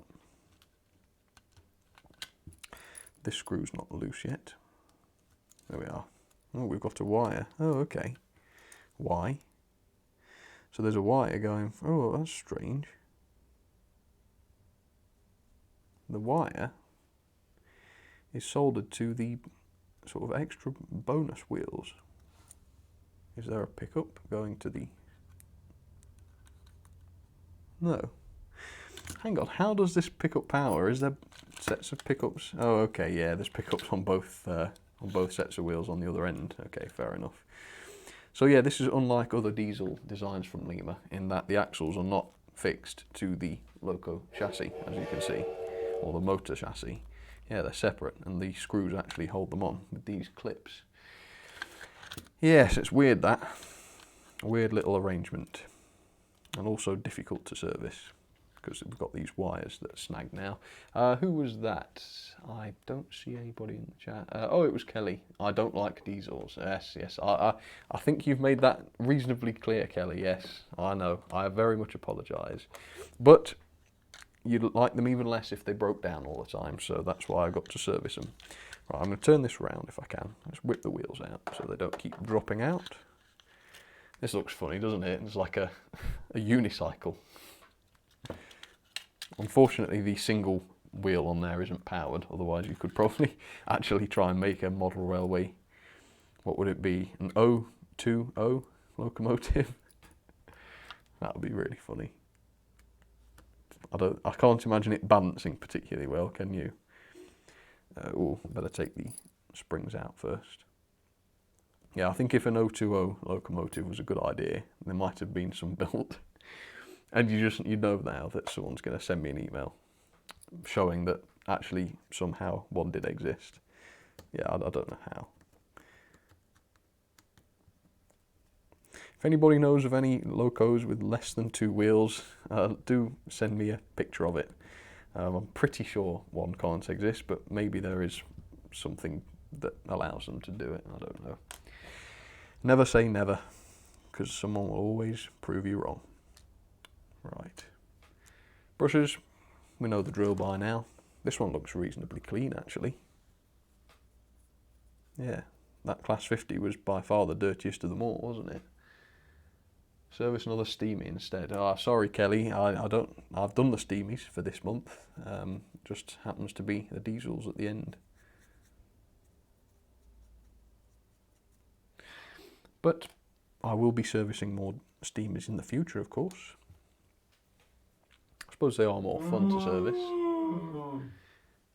This screw's not loose yet. There we are. Oh, we've got a wire. Oh, okay. Why? So there's a wire going. Oh, that's strange. The wire is soldered to the sort of extra bonus wheels. Is there a pickup going to the... No. Hang on, how does this pick up power? Is there sets of pickups? Oh, okay, yeah, there's pickups on both sets of wheels on the other end. Okay, fair enough. So yeah, this is unlike other diesel designs from Lima in that the axles are not fixed to the Loco chassis, as you can see, or the motor chassis. Yeah, they're separate, and the screws actually hold them on with these clips. Yes, it's weird, that. A weird little arrangement. And also difficult to service, because we've got these wires that snag now. Who was that? I don't see anybody in the chat. Oh, it was Kelly. I don't like diesels. Yes, yes. I think you've made that reasonably clear, Kelly. Yes, I know. I very much apologise. But you'd like them even less if they broke down all the time, so that's why I got to service them. Right, I'm going to turn this around if I can. Let's whip the wheels out so they don't keep dropping out. This looks funny, doesn't it? It's like a unicycle. Unfortunately, the single wheel on there isn't powered, otherwise you could probably actually try and make a model railway. What would it be? An 020 locomotive? That would be really funny. I can't imagine it balancing particularly well, can you? Oh, better take the springs out first. Yeah, I think if an 020 locomotive was a good idea, there might have been some built. And you know now that someone's going to send me an email showing that actually somehow one did exist. Yeah, I don't know how. If anybody knows of any locos with less than 2 wheels, do send me a picture of it. I'm pretty sure one can't exist, but maybe there is something that allows them to do it. I don't know. Never say never, because someone will always prove you wrong. Right. Brushes, we know the drill by now. This one looks reasonably clean, actually. Yeah, that Class 50 was by far the dirtiest of them all, wasn't it? Service another steamy instead. Ah, sorry, Kelly. I've done the steamies for this month. Just happens to be the diesels at the end. But I will be servicing more steamers in the future, of course. I suppose they are more fun to service.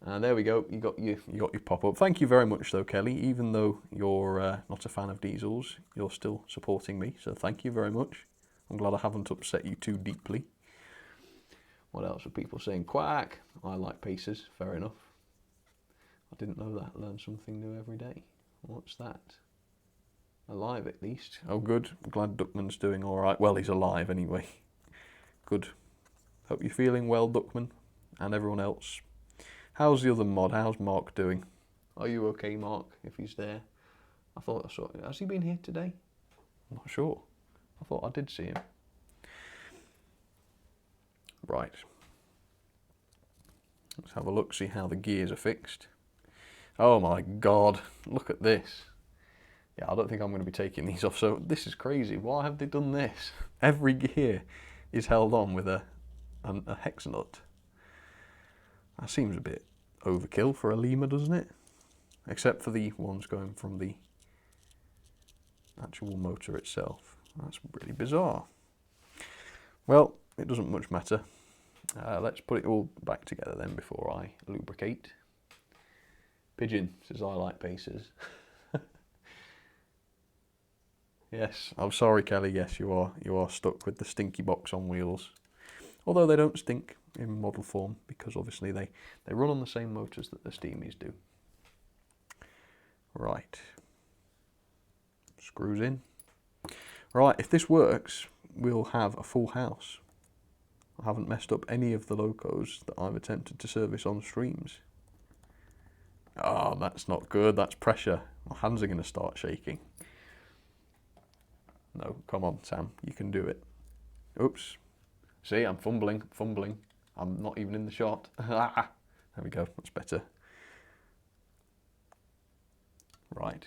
And there we go. You got your pop-up. Thank you very much, though, Kelly. Even though you're not a fan of diesels, you're still supporting me. So thank you very much. I'm glad I haven't upset you too deeply. What else are people saying? Quack! I like pacers. Fair enough. I didn't know that. Learn something new every day. What's that? Alive at least. Oh, good. I'm glad Duckman's doing all right. Well, he's alive anyway. Good. Hope you're feeling well, Duckman, and everyone else. How's the other mod? How's Mark doing? Are you okay, Mark, if he's there? I thought I saw him. Has he been here today? I'm not sure. I thought I did see him. Right. Let's have a look, see how the gears are fixed. Oh my God, look at this. Yeah, I don't think I'm going to be taking these off. So this is crazy. Why have they done this? Every gear is held on with a hex nut. That seems a bit overkill for a Lima, doesn't it? Except for the ones going from the actual motor itself. That's really bizarre. Well, it doesn't much matter. Let's put it all back together then before I lubricate. Pigeon says I like pacers. Yes, I'm sorry, Kelly. Yes, you are stuck with the stinky box on wheels. Although they don't stink in model form because obviously they run on the same motors that the Steamies do. Right. Screws in. Right, if this works, we'll have a full house. I haven't messed up any of the locos that I've attempted to service on streams. Oh, that's not good, that's pressure. My hands are going to start shaking. No, come on, Sam, you can do it. Oops. See, I'm fumbling. I'm not even in the shot. There we go, that's better. Right.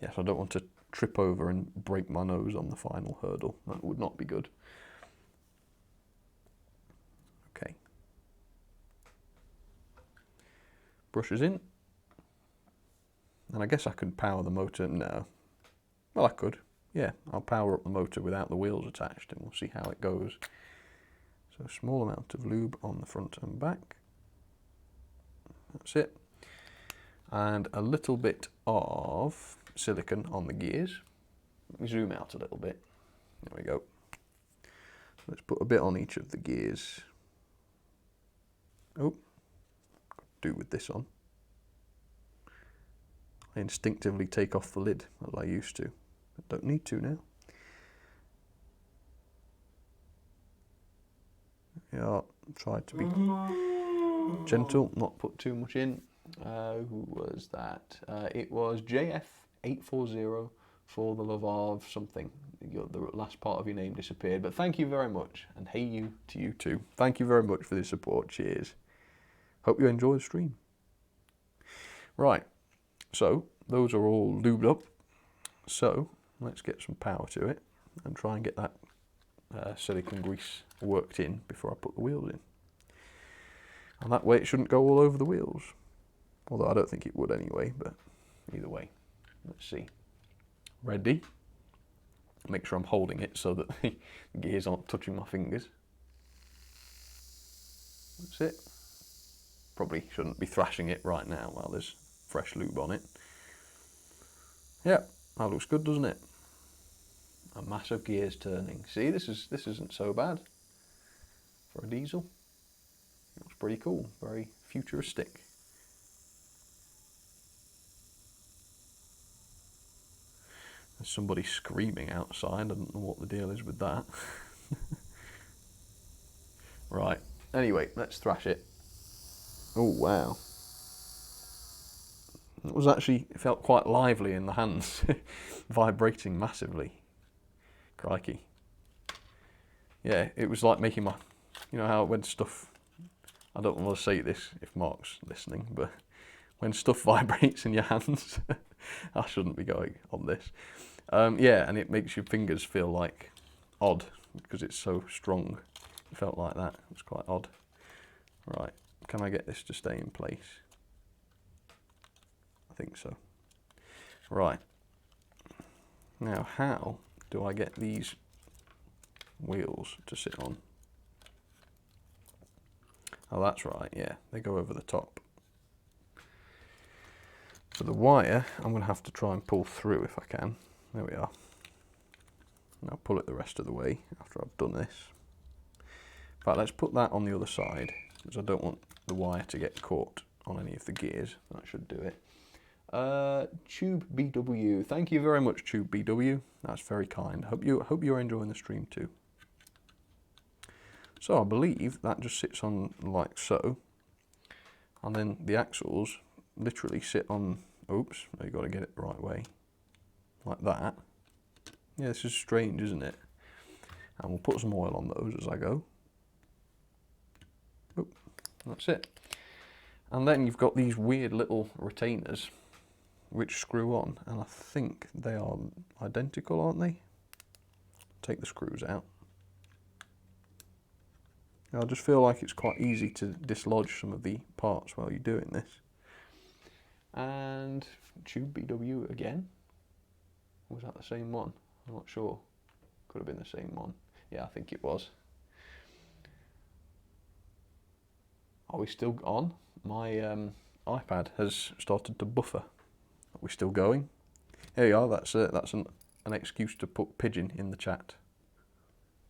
Yes, I don't want to trip over and break my nose on the final hurdle. That would not be good. Okay. Brushes in. And I guess I could power the motor. No. Well, I could. Yeah, I'll power up the motor without the wheels attached and we'll see how it goes. So a small amount of lube on the front and back. That's it. And a little bit of silicone on the gears. Let me zoom out a little bit. There we go. Let's put a bit on each of the gears. Oh, do with this on. I instinctively take off the lid as I used to. I don't need to now. Yeah, try to be gentle, not put too much in. Who was that? It was JF840 for the love of something. The last part of your name disappeared, but thank you very much, and hey you to you too. Thank you very much for the support, cheers. Hope you enjoy the stream. Right, so those are all lubed up, so let's get some power to it and try and get that silicone grease worked in before I put the wheels in. And that way it shouldn't go all over the wheels. Although I don't think it would anyway, but either way. Let's see. Ready? Make sure I'm holding it so that the gears aren't touching my fingers. That's it. Probably shouldn't be thrashing it right now while there's fresh lube on it. Yeah, that looks good, doesn't it? A mass of gears turning. See, this isn't so bad for a diesel. It looks pretty cool, very futuristic. There's somebody screaming outside. I don't know what the deal is with that. Right, anyway, let's thrash it. Oh, wow. It felt quite lively in the hands, vibrating massively. Crikey. Yeah, it was like making you know how when stuff, I don't want to say this if Mark's listening, but when stuff vibrates in your hands, I shouldn't be going on this. Yeah, and it makes your fingers feel like odd because it's so strong. It felt like that. It was quite odd. Right, can I get this to stay in place? I think so. Right. Now, how do I get these wheels to sit on? Oh, that's right, yeah, they go over the top. So the wire, I'm going to have to try and pull through if I can. There we are. And I'll pull it the rest of the way after I've done this. In fact, let's put that on the other side, because I don't want the wire to get caught on any of the gears. That should do it. Tube BW, thank you very much, Tube BW. That's very kind. Hope you're enjoying the stream too. So I believe that just sits on like so, and then the axles literally sit on. Oops, you got to get it the right way, like that. Yeah, this is strange, isn't it? And we'll put some oil on those as I go. Oop, that's it. And then you've got these weird little retainers which screw on, and I think they are identical, aren't they? Take the screws out. I just feel like it's quite easy to dislodge some of the parts while you're doing this. And Tube BW again. Was that the same one? I'm not sure. Could have been the same one. Yeah, I think it was. Are we still on? My iPad has started to buffer. Are we still going? Here we are, that's an excuse to put pigeon in the chat.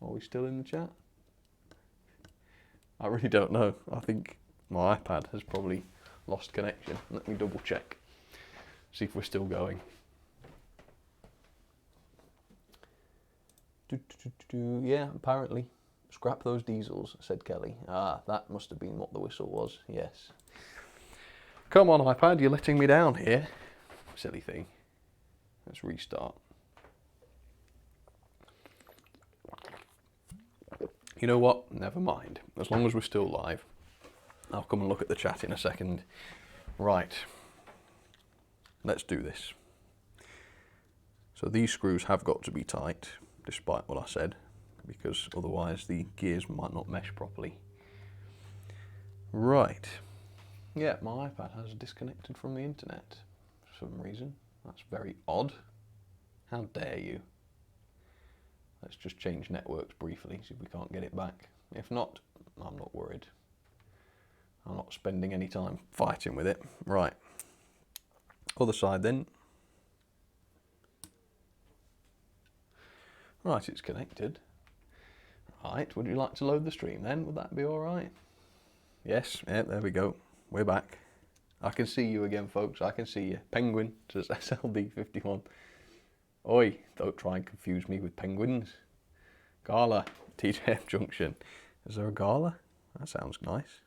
Are we still in the chat? I really don't know. I think my iPad has probably lost connection. Let me double check. See if we're still going. Yeah, apparently. Scrap those diesels, said Kelly. Ah, that must have been what the whistle was, yes. Come on, iPad, you're letting me down here. Silly thing. Let's restart. You know what? Never mind. As long as we're still live. I'll come and look at the chat in a second. Right. Let's do this. So these screws have got to be tight, despite what I said, because otherwise the gears might not mesh properly. Right. Yeah, my iPad has disconnected from the internet for some reason. That's very odd. How dare you? Let's just change networks briefly, see if we can't get it back. If not, I'm not worried. I'm not spending any time fighting with it. Right. Other side then. Right, it's connected. Right, would you like to load the stream then? Would that be alright? Yes, yeah, there we go. We're back. I can see you again, folks. I can see you. Penguin, says SLD51. Oi, don't try and confuse me with penguins. Gala, TJM Junction. Is there a gala? That sounds nice.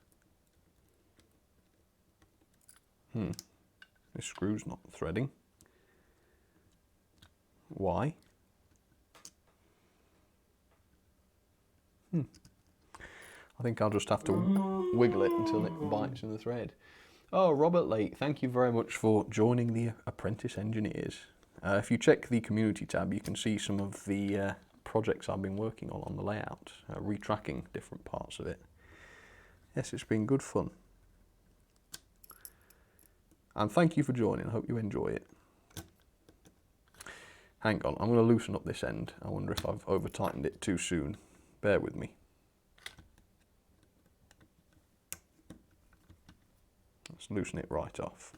This screw's not threading. Why? I think I'll just have to wiggle it until it bites in the thread. Oh, Robert Lake, thank you very much for joining the Apprentice Engineers. If you check the community tab, you can see some of the projects I've been working on the layout, retracking different parts of it. Yes, it's been good fun. And thank you for joining. I hope you enjoy it. Hang on, I'm going to loosen up this end. I wonder if I've over-tightened it too soon. Bear with me. Let's loosen it right off.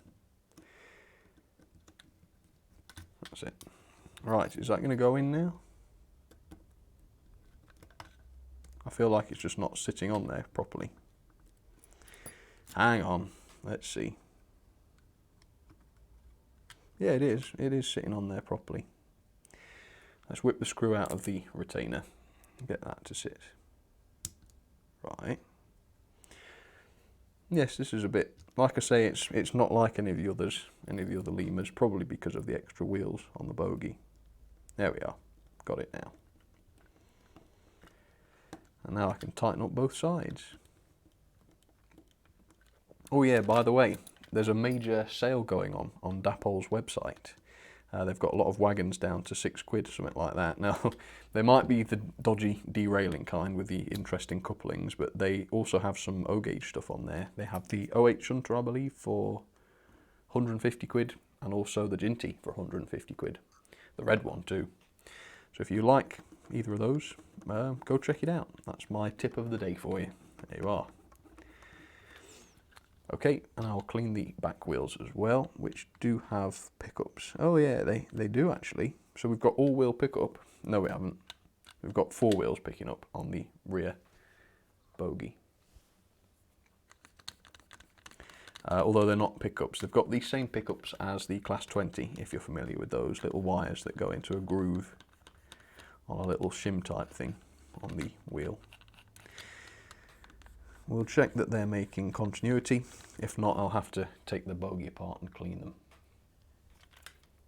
That's it. Right, is that going to go in now? I feel like it's just not sitting on there properly. Hang on, let's see. Yeah, it is. It is sitting on there properly. Let's whip the screw out of the retainer and get that to sit. Right. Yes, this is a bit, like I say, it's not like any of the others, any of the other Limas, probably because of the extra wheels on the bogie. There we are. Got it now. And now I can tighten up both sides. Oh yeah, by the way, there's a major sale going on Dapol's website. They've got a lot of wagons down to £6, something like that. Now, they might be the dodgy derailing kind with the interesting couplings, but they also have some O-gauge stuff on there. They have the OH shunter, I believe, for £150, and also the Ginty for £150. The red one too. So if you like either of those, go check it out. That's my tip of the day for you. There you are. Okay, and I'll clean the back wheels as well, which do have pickups. Oh yeah, they do actually. So we've got all-wheel pickup. No, we haven't. We've got 4 wheels picking up on the rear bogie. Although they're not pickups. They've got the same pickups as the Class 20, if you're familiar with those little wires that go into a groove on a little shim type thing on the wheel. We'll check that they're making continuity. If not, I'll have to take the bogie apart and clean them.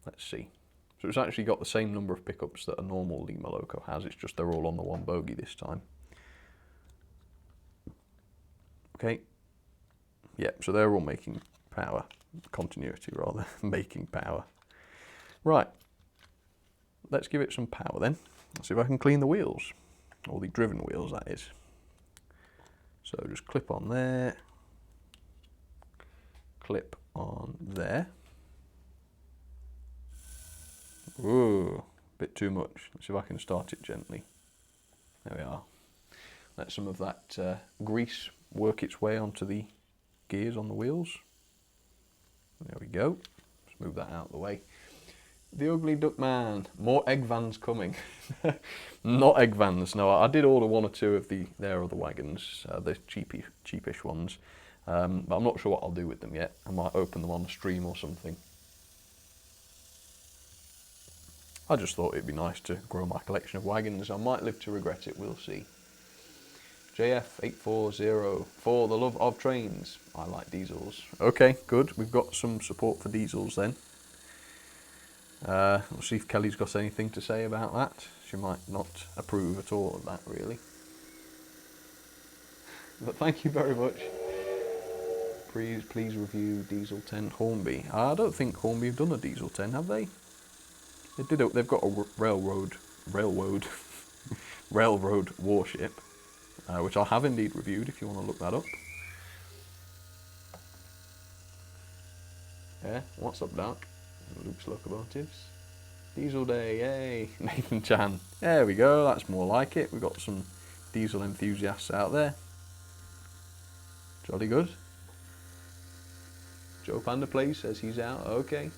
Let's see. So it's actually got the same number of pickups that a normal Lima Loco has, it's just they're all on the one bogie this time. Okay. Yep, so they're all making power. Continuity rather, making power. Right. Let's give it some power then. Let's see if I can clean the wheels. Or the driven wheels, that is. So just clip on there, clip on there. Ooh, a bit too much. Let's see if I can start it gently. There we are. Let some of that grease work its way onto the gears on the wheels. There we go. Let's move that out of the way. The Ugly Duck Man. More egg vans coming. Not egg vans. No, I did order 1 or 2 of their other wagons, the cheapish ones. But I'm not sure what I'll do with them yet. I might open them on the stream or something. I just thought it'd be nice to grow my collection of wagons. I might live to regret it, we'll see. JF840, for the love of trains. I like diesels. Okay, good. We've got some support for diesels then. We'll see if Kelly's got anything to say about that. She might not approve at all of that, really. But thank you very much. Please review Diesel 10 Hornby. I don't think Hornby have done a Diesel 10, have they? They've got a railroad warship, which I have indeed reviewed if you want to look that up. Yeah, what's up, Doc? Luke's Locomotives. Diesel Day, yay! Nathan Chan. There we go, that's more like it. We've got some diesel enthusiasts out there. Jolly good. Joe Panda Plays says he's out, okay.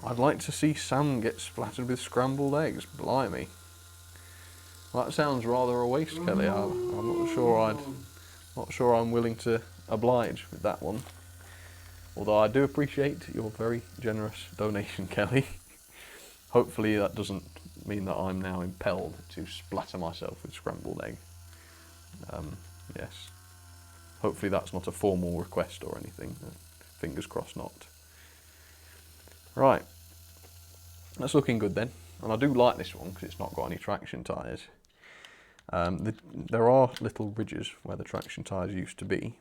I'd like to see Sam get splattered with scrambled eggs, blimey. Well, that sounds rather a waste, Kelly. I'm not sure I'm willing to oblige with that one. Although I do appreciate your very generous donation, Kelly. Hopefully that doesn't mean that I'm now impelled to splatter myself with scrambled egg. Yes. Hopefully that's not a formal request or anything. Fingers crossed not. Right. That's looking good then. And I do like this one because it's not got any traction tyres. There are little ridges where the traction tyres used to be.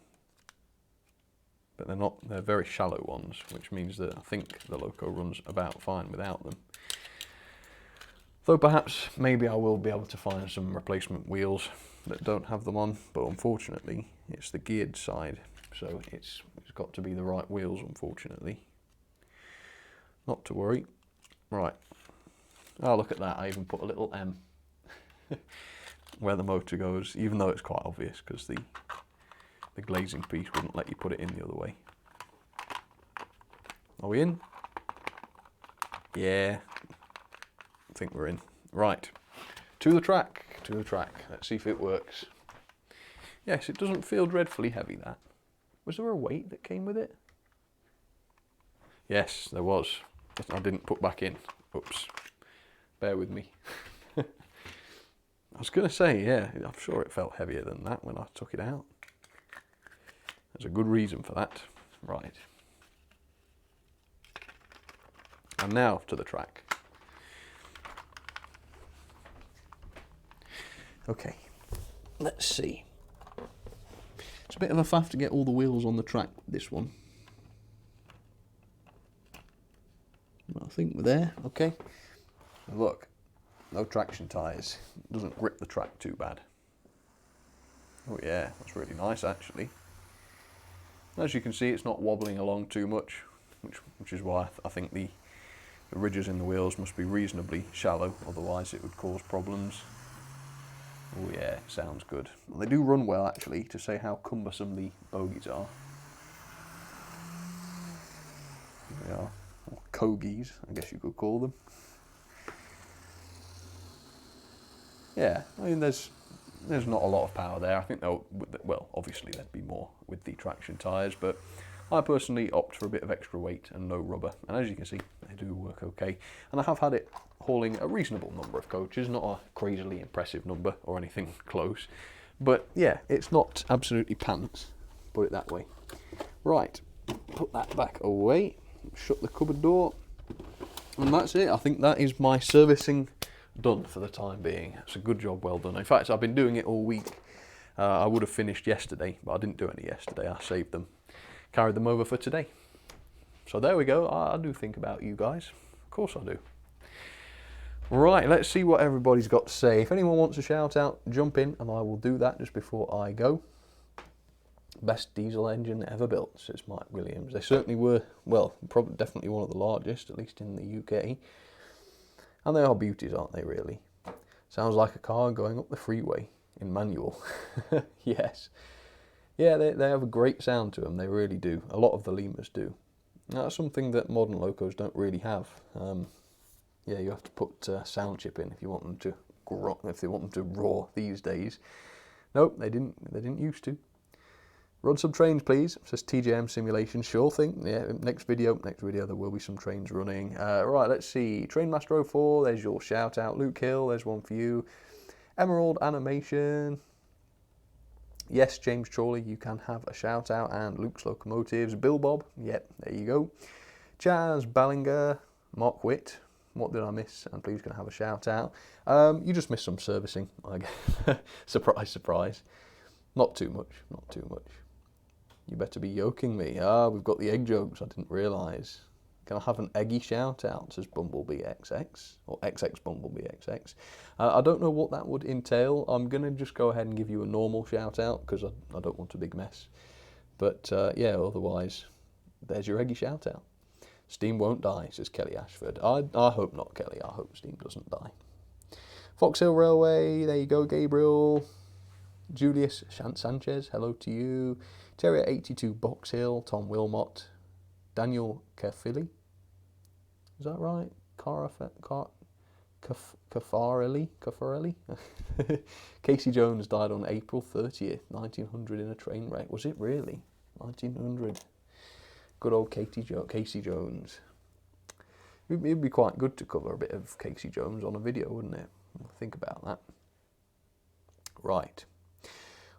But they're very shallow ones, which means that I think the Loco runs about fine without them. Though perhaps maybe I will be able to find some replacement wheels that don't have them on, but unfortunately it's the geared side, so it's got to be the right wheels, unfortunately. Not to worry. Right. Oh, look at that, I even put a little M where the motor goes, even though it's quite obvious because the glazing piece wouldn't let you put it in the other way. Are we in? Yeah, I think we're in. Right, to the track. Let's see if it works. Yes, it doesn't feel dreadfully heavy, that. Was there a weight that came with it? Yes, there was. I didn't put back in. Oops. Bear with me. I was going to say, yeah, I'm sure it felt heavier than that when I took it out. There's a good reason for that. Right. And now to the track. Okay, let's see. It's a bit of a faff to get all the wheels on the track, this one. I think we're there, okay. Look, no traction tyres. It doesn't grip the track too bad. Oh yeah, that's really nice actually. As you can see, it's not wobbling along too much, which is why I think the ridges in the wheels must be reasonably shallow, otherwise it would cause problems. Oh yeah, sounds good. Well, they do run well actually, to say how cumbersome the bogies are. Here they are, or cogies, I guess you could call them. Yeah, I mean there's not a lot of power there. I think well, obviously there'd be more with the traction tyres, but I personally opt for a bit of extra weight and no rubber. And as you can see, they do work okay. And I have had it hauling a reasonable number of coaches, not a crazily impressive number or anything close. But yeah, it's not absolutely pants, put it that way. Right, put that back away, shut the cupboard door, and that's it. I think that is my servicing done for the time being. It's a good job, well done. In fact, I've been doing it all week. I would have finished yesterday, but I didn't do any yesterday. I saved them, carried them over for today. So there we go. I do think about you guys. Of course I do. Right, let's see what everybody's got to say. If anyone wants a shout out, jump in and I will do that just before I go. Best diesel engine ever built, says Mike Williams. They certainly were, well, probably definitely one of the largest, at least in the UK. And they are beauties, aren't they, really? Sounds like a car going up the freeway in manual. Yes. Yeah, they have a great sound to them, they really do. A lot of the Limas do. That's something that modern Locos don't really have. Yeah, you have to put sound chip in if you want them to roar these days. Nope, they didn't used to. Run some trains, please. It says TJM simulation. Sure thing. Yeah, next video there will be some trains running. Right, let's see. Trainmaster 04, there's your shout out. Luke Hill, there's one for you. Emerald Animation. Yes, James Chorley, you can have a shout out. And Luke's Locomotives. Bill Bob, yep, there you go. Chaz Ballinger, Mark Witt. What did I miss? And please can I have a shout out. You just missed some servicing, I guess. Surprise, surprise. Not too much, not too much. You better be yoking me. We've got the egg jokes, I didn't realise. Can I have an eggy shout out, says Bumblebee XX, or XX Bumblebee XX. I don't know what that would entail. I'm going to just go ahead and give you a normal shout out, because I don't want a big mess. But yeah, otherwise, there's your eggy shout out. Steam won't die, says Kelly Ashford. I hope not, Kelly. I hope Steam doesn't die. Fox Hill Railway, there you go, Gabriel. Julius Sanchez, hello to you. Terrier 82 Box Hill, Tom Wilmot, Daniel Kafili, is that right? Kafarelli? Casey Jones died on April 30th, 1900 in a train wreck. Was it really? 1900. Good old Casey Jones. It'd be quite good to cover a bit of Casey Jones on a video, wouldn't it? Think about that. Right.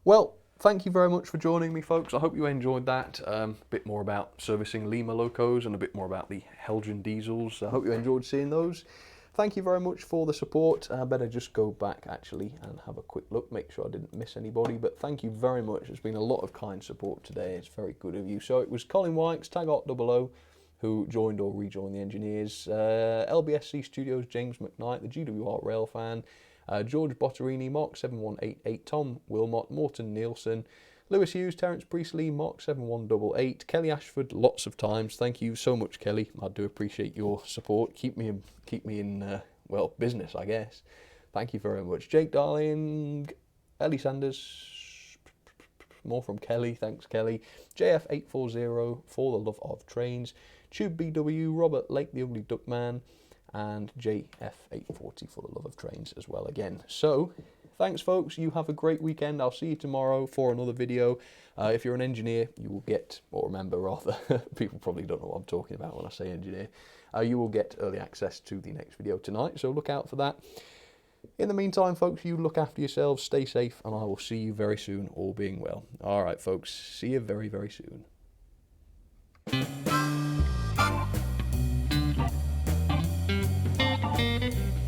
Well, thank you very much for joining me, folks. I hope you enjoyed that. A bit more about servicing Lima locos and a bit more about the Heljan diesels. I hope you enjoyed seeing those. Thank you very much for the support. I better just go back, actually, and have a quick look, make sure I didn't miss anybody. But thank you very much. There's been a lot of kind support today. It's very good of you. So it was Colin Wykes, Tagart00, who joined or rejoined the engineers. LBSC Studios, James McKnight, the GWR Rail fan. George Botterini, Mark 7188, Tom Wilmot, Morton Nielsen, Lewis Hughes, Terence Priestley, Mark 7188, Kelly Ashford, lots of times. Thank you so much, Kelly. I do appreciate your support. Keep me in well, business, I guess. Thank you very much. Jake Darling, Ellie Sanders, more from Kelly. Thanks, Kelly. JF840 for the love of trains. Tube BW, Robert Lake, the Ugly Duck Man, and JF840 for the love of trains as well again. So, thanks folks, you have a great weekend. I'll see you tomorrow for another video. If you're an engineer, you will get, or a member rather, people probably don't know what I'm talking about when I say engineer, you will get early access to the next video tonight, so look out for that. In the meantime, folks, you look after yourselves, stay safe, and I will see you very soon, all being well. Alright folks, see you very, very soon.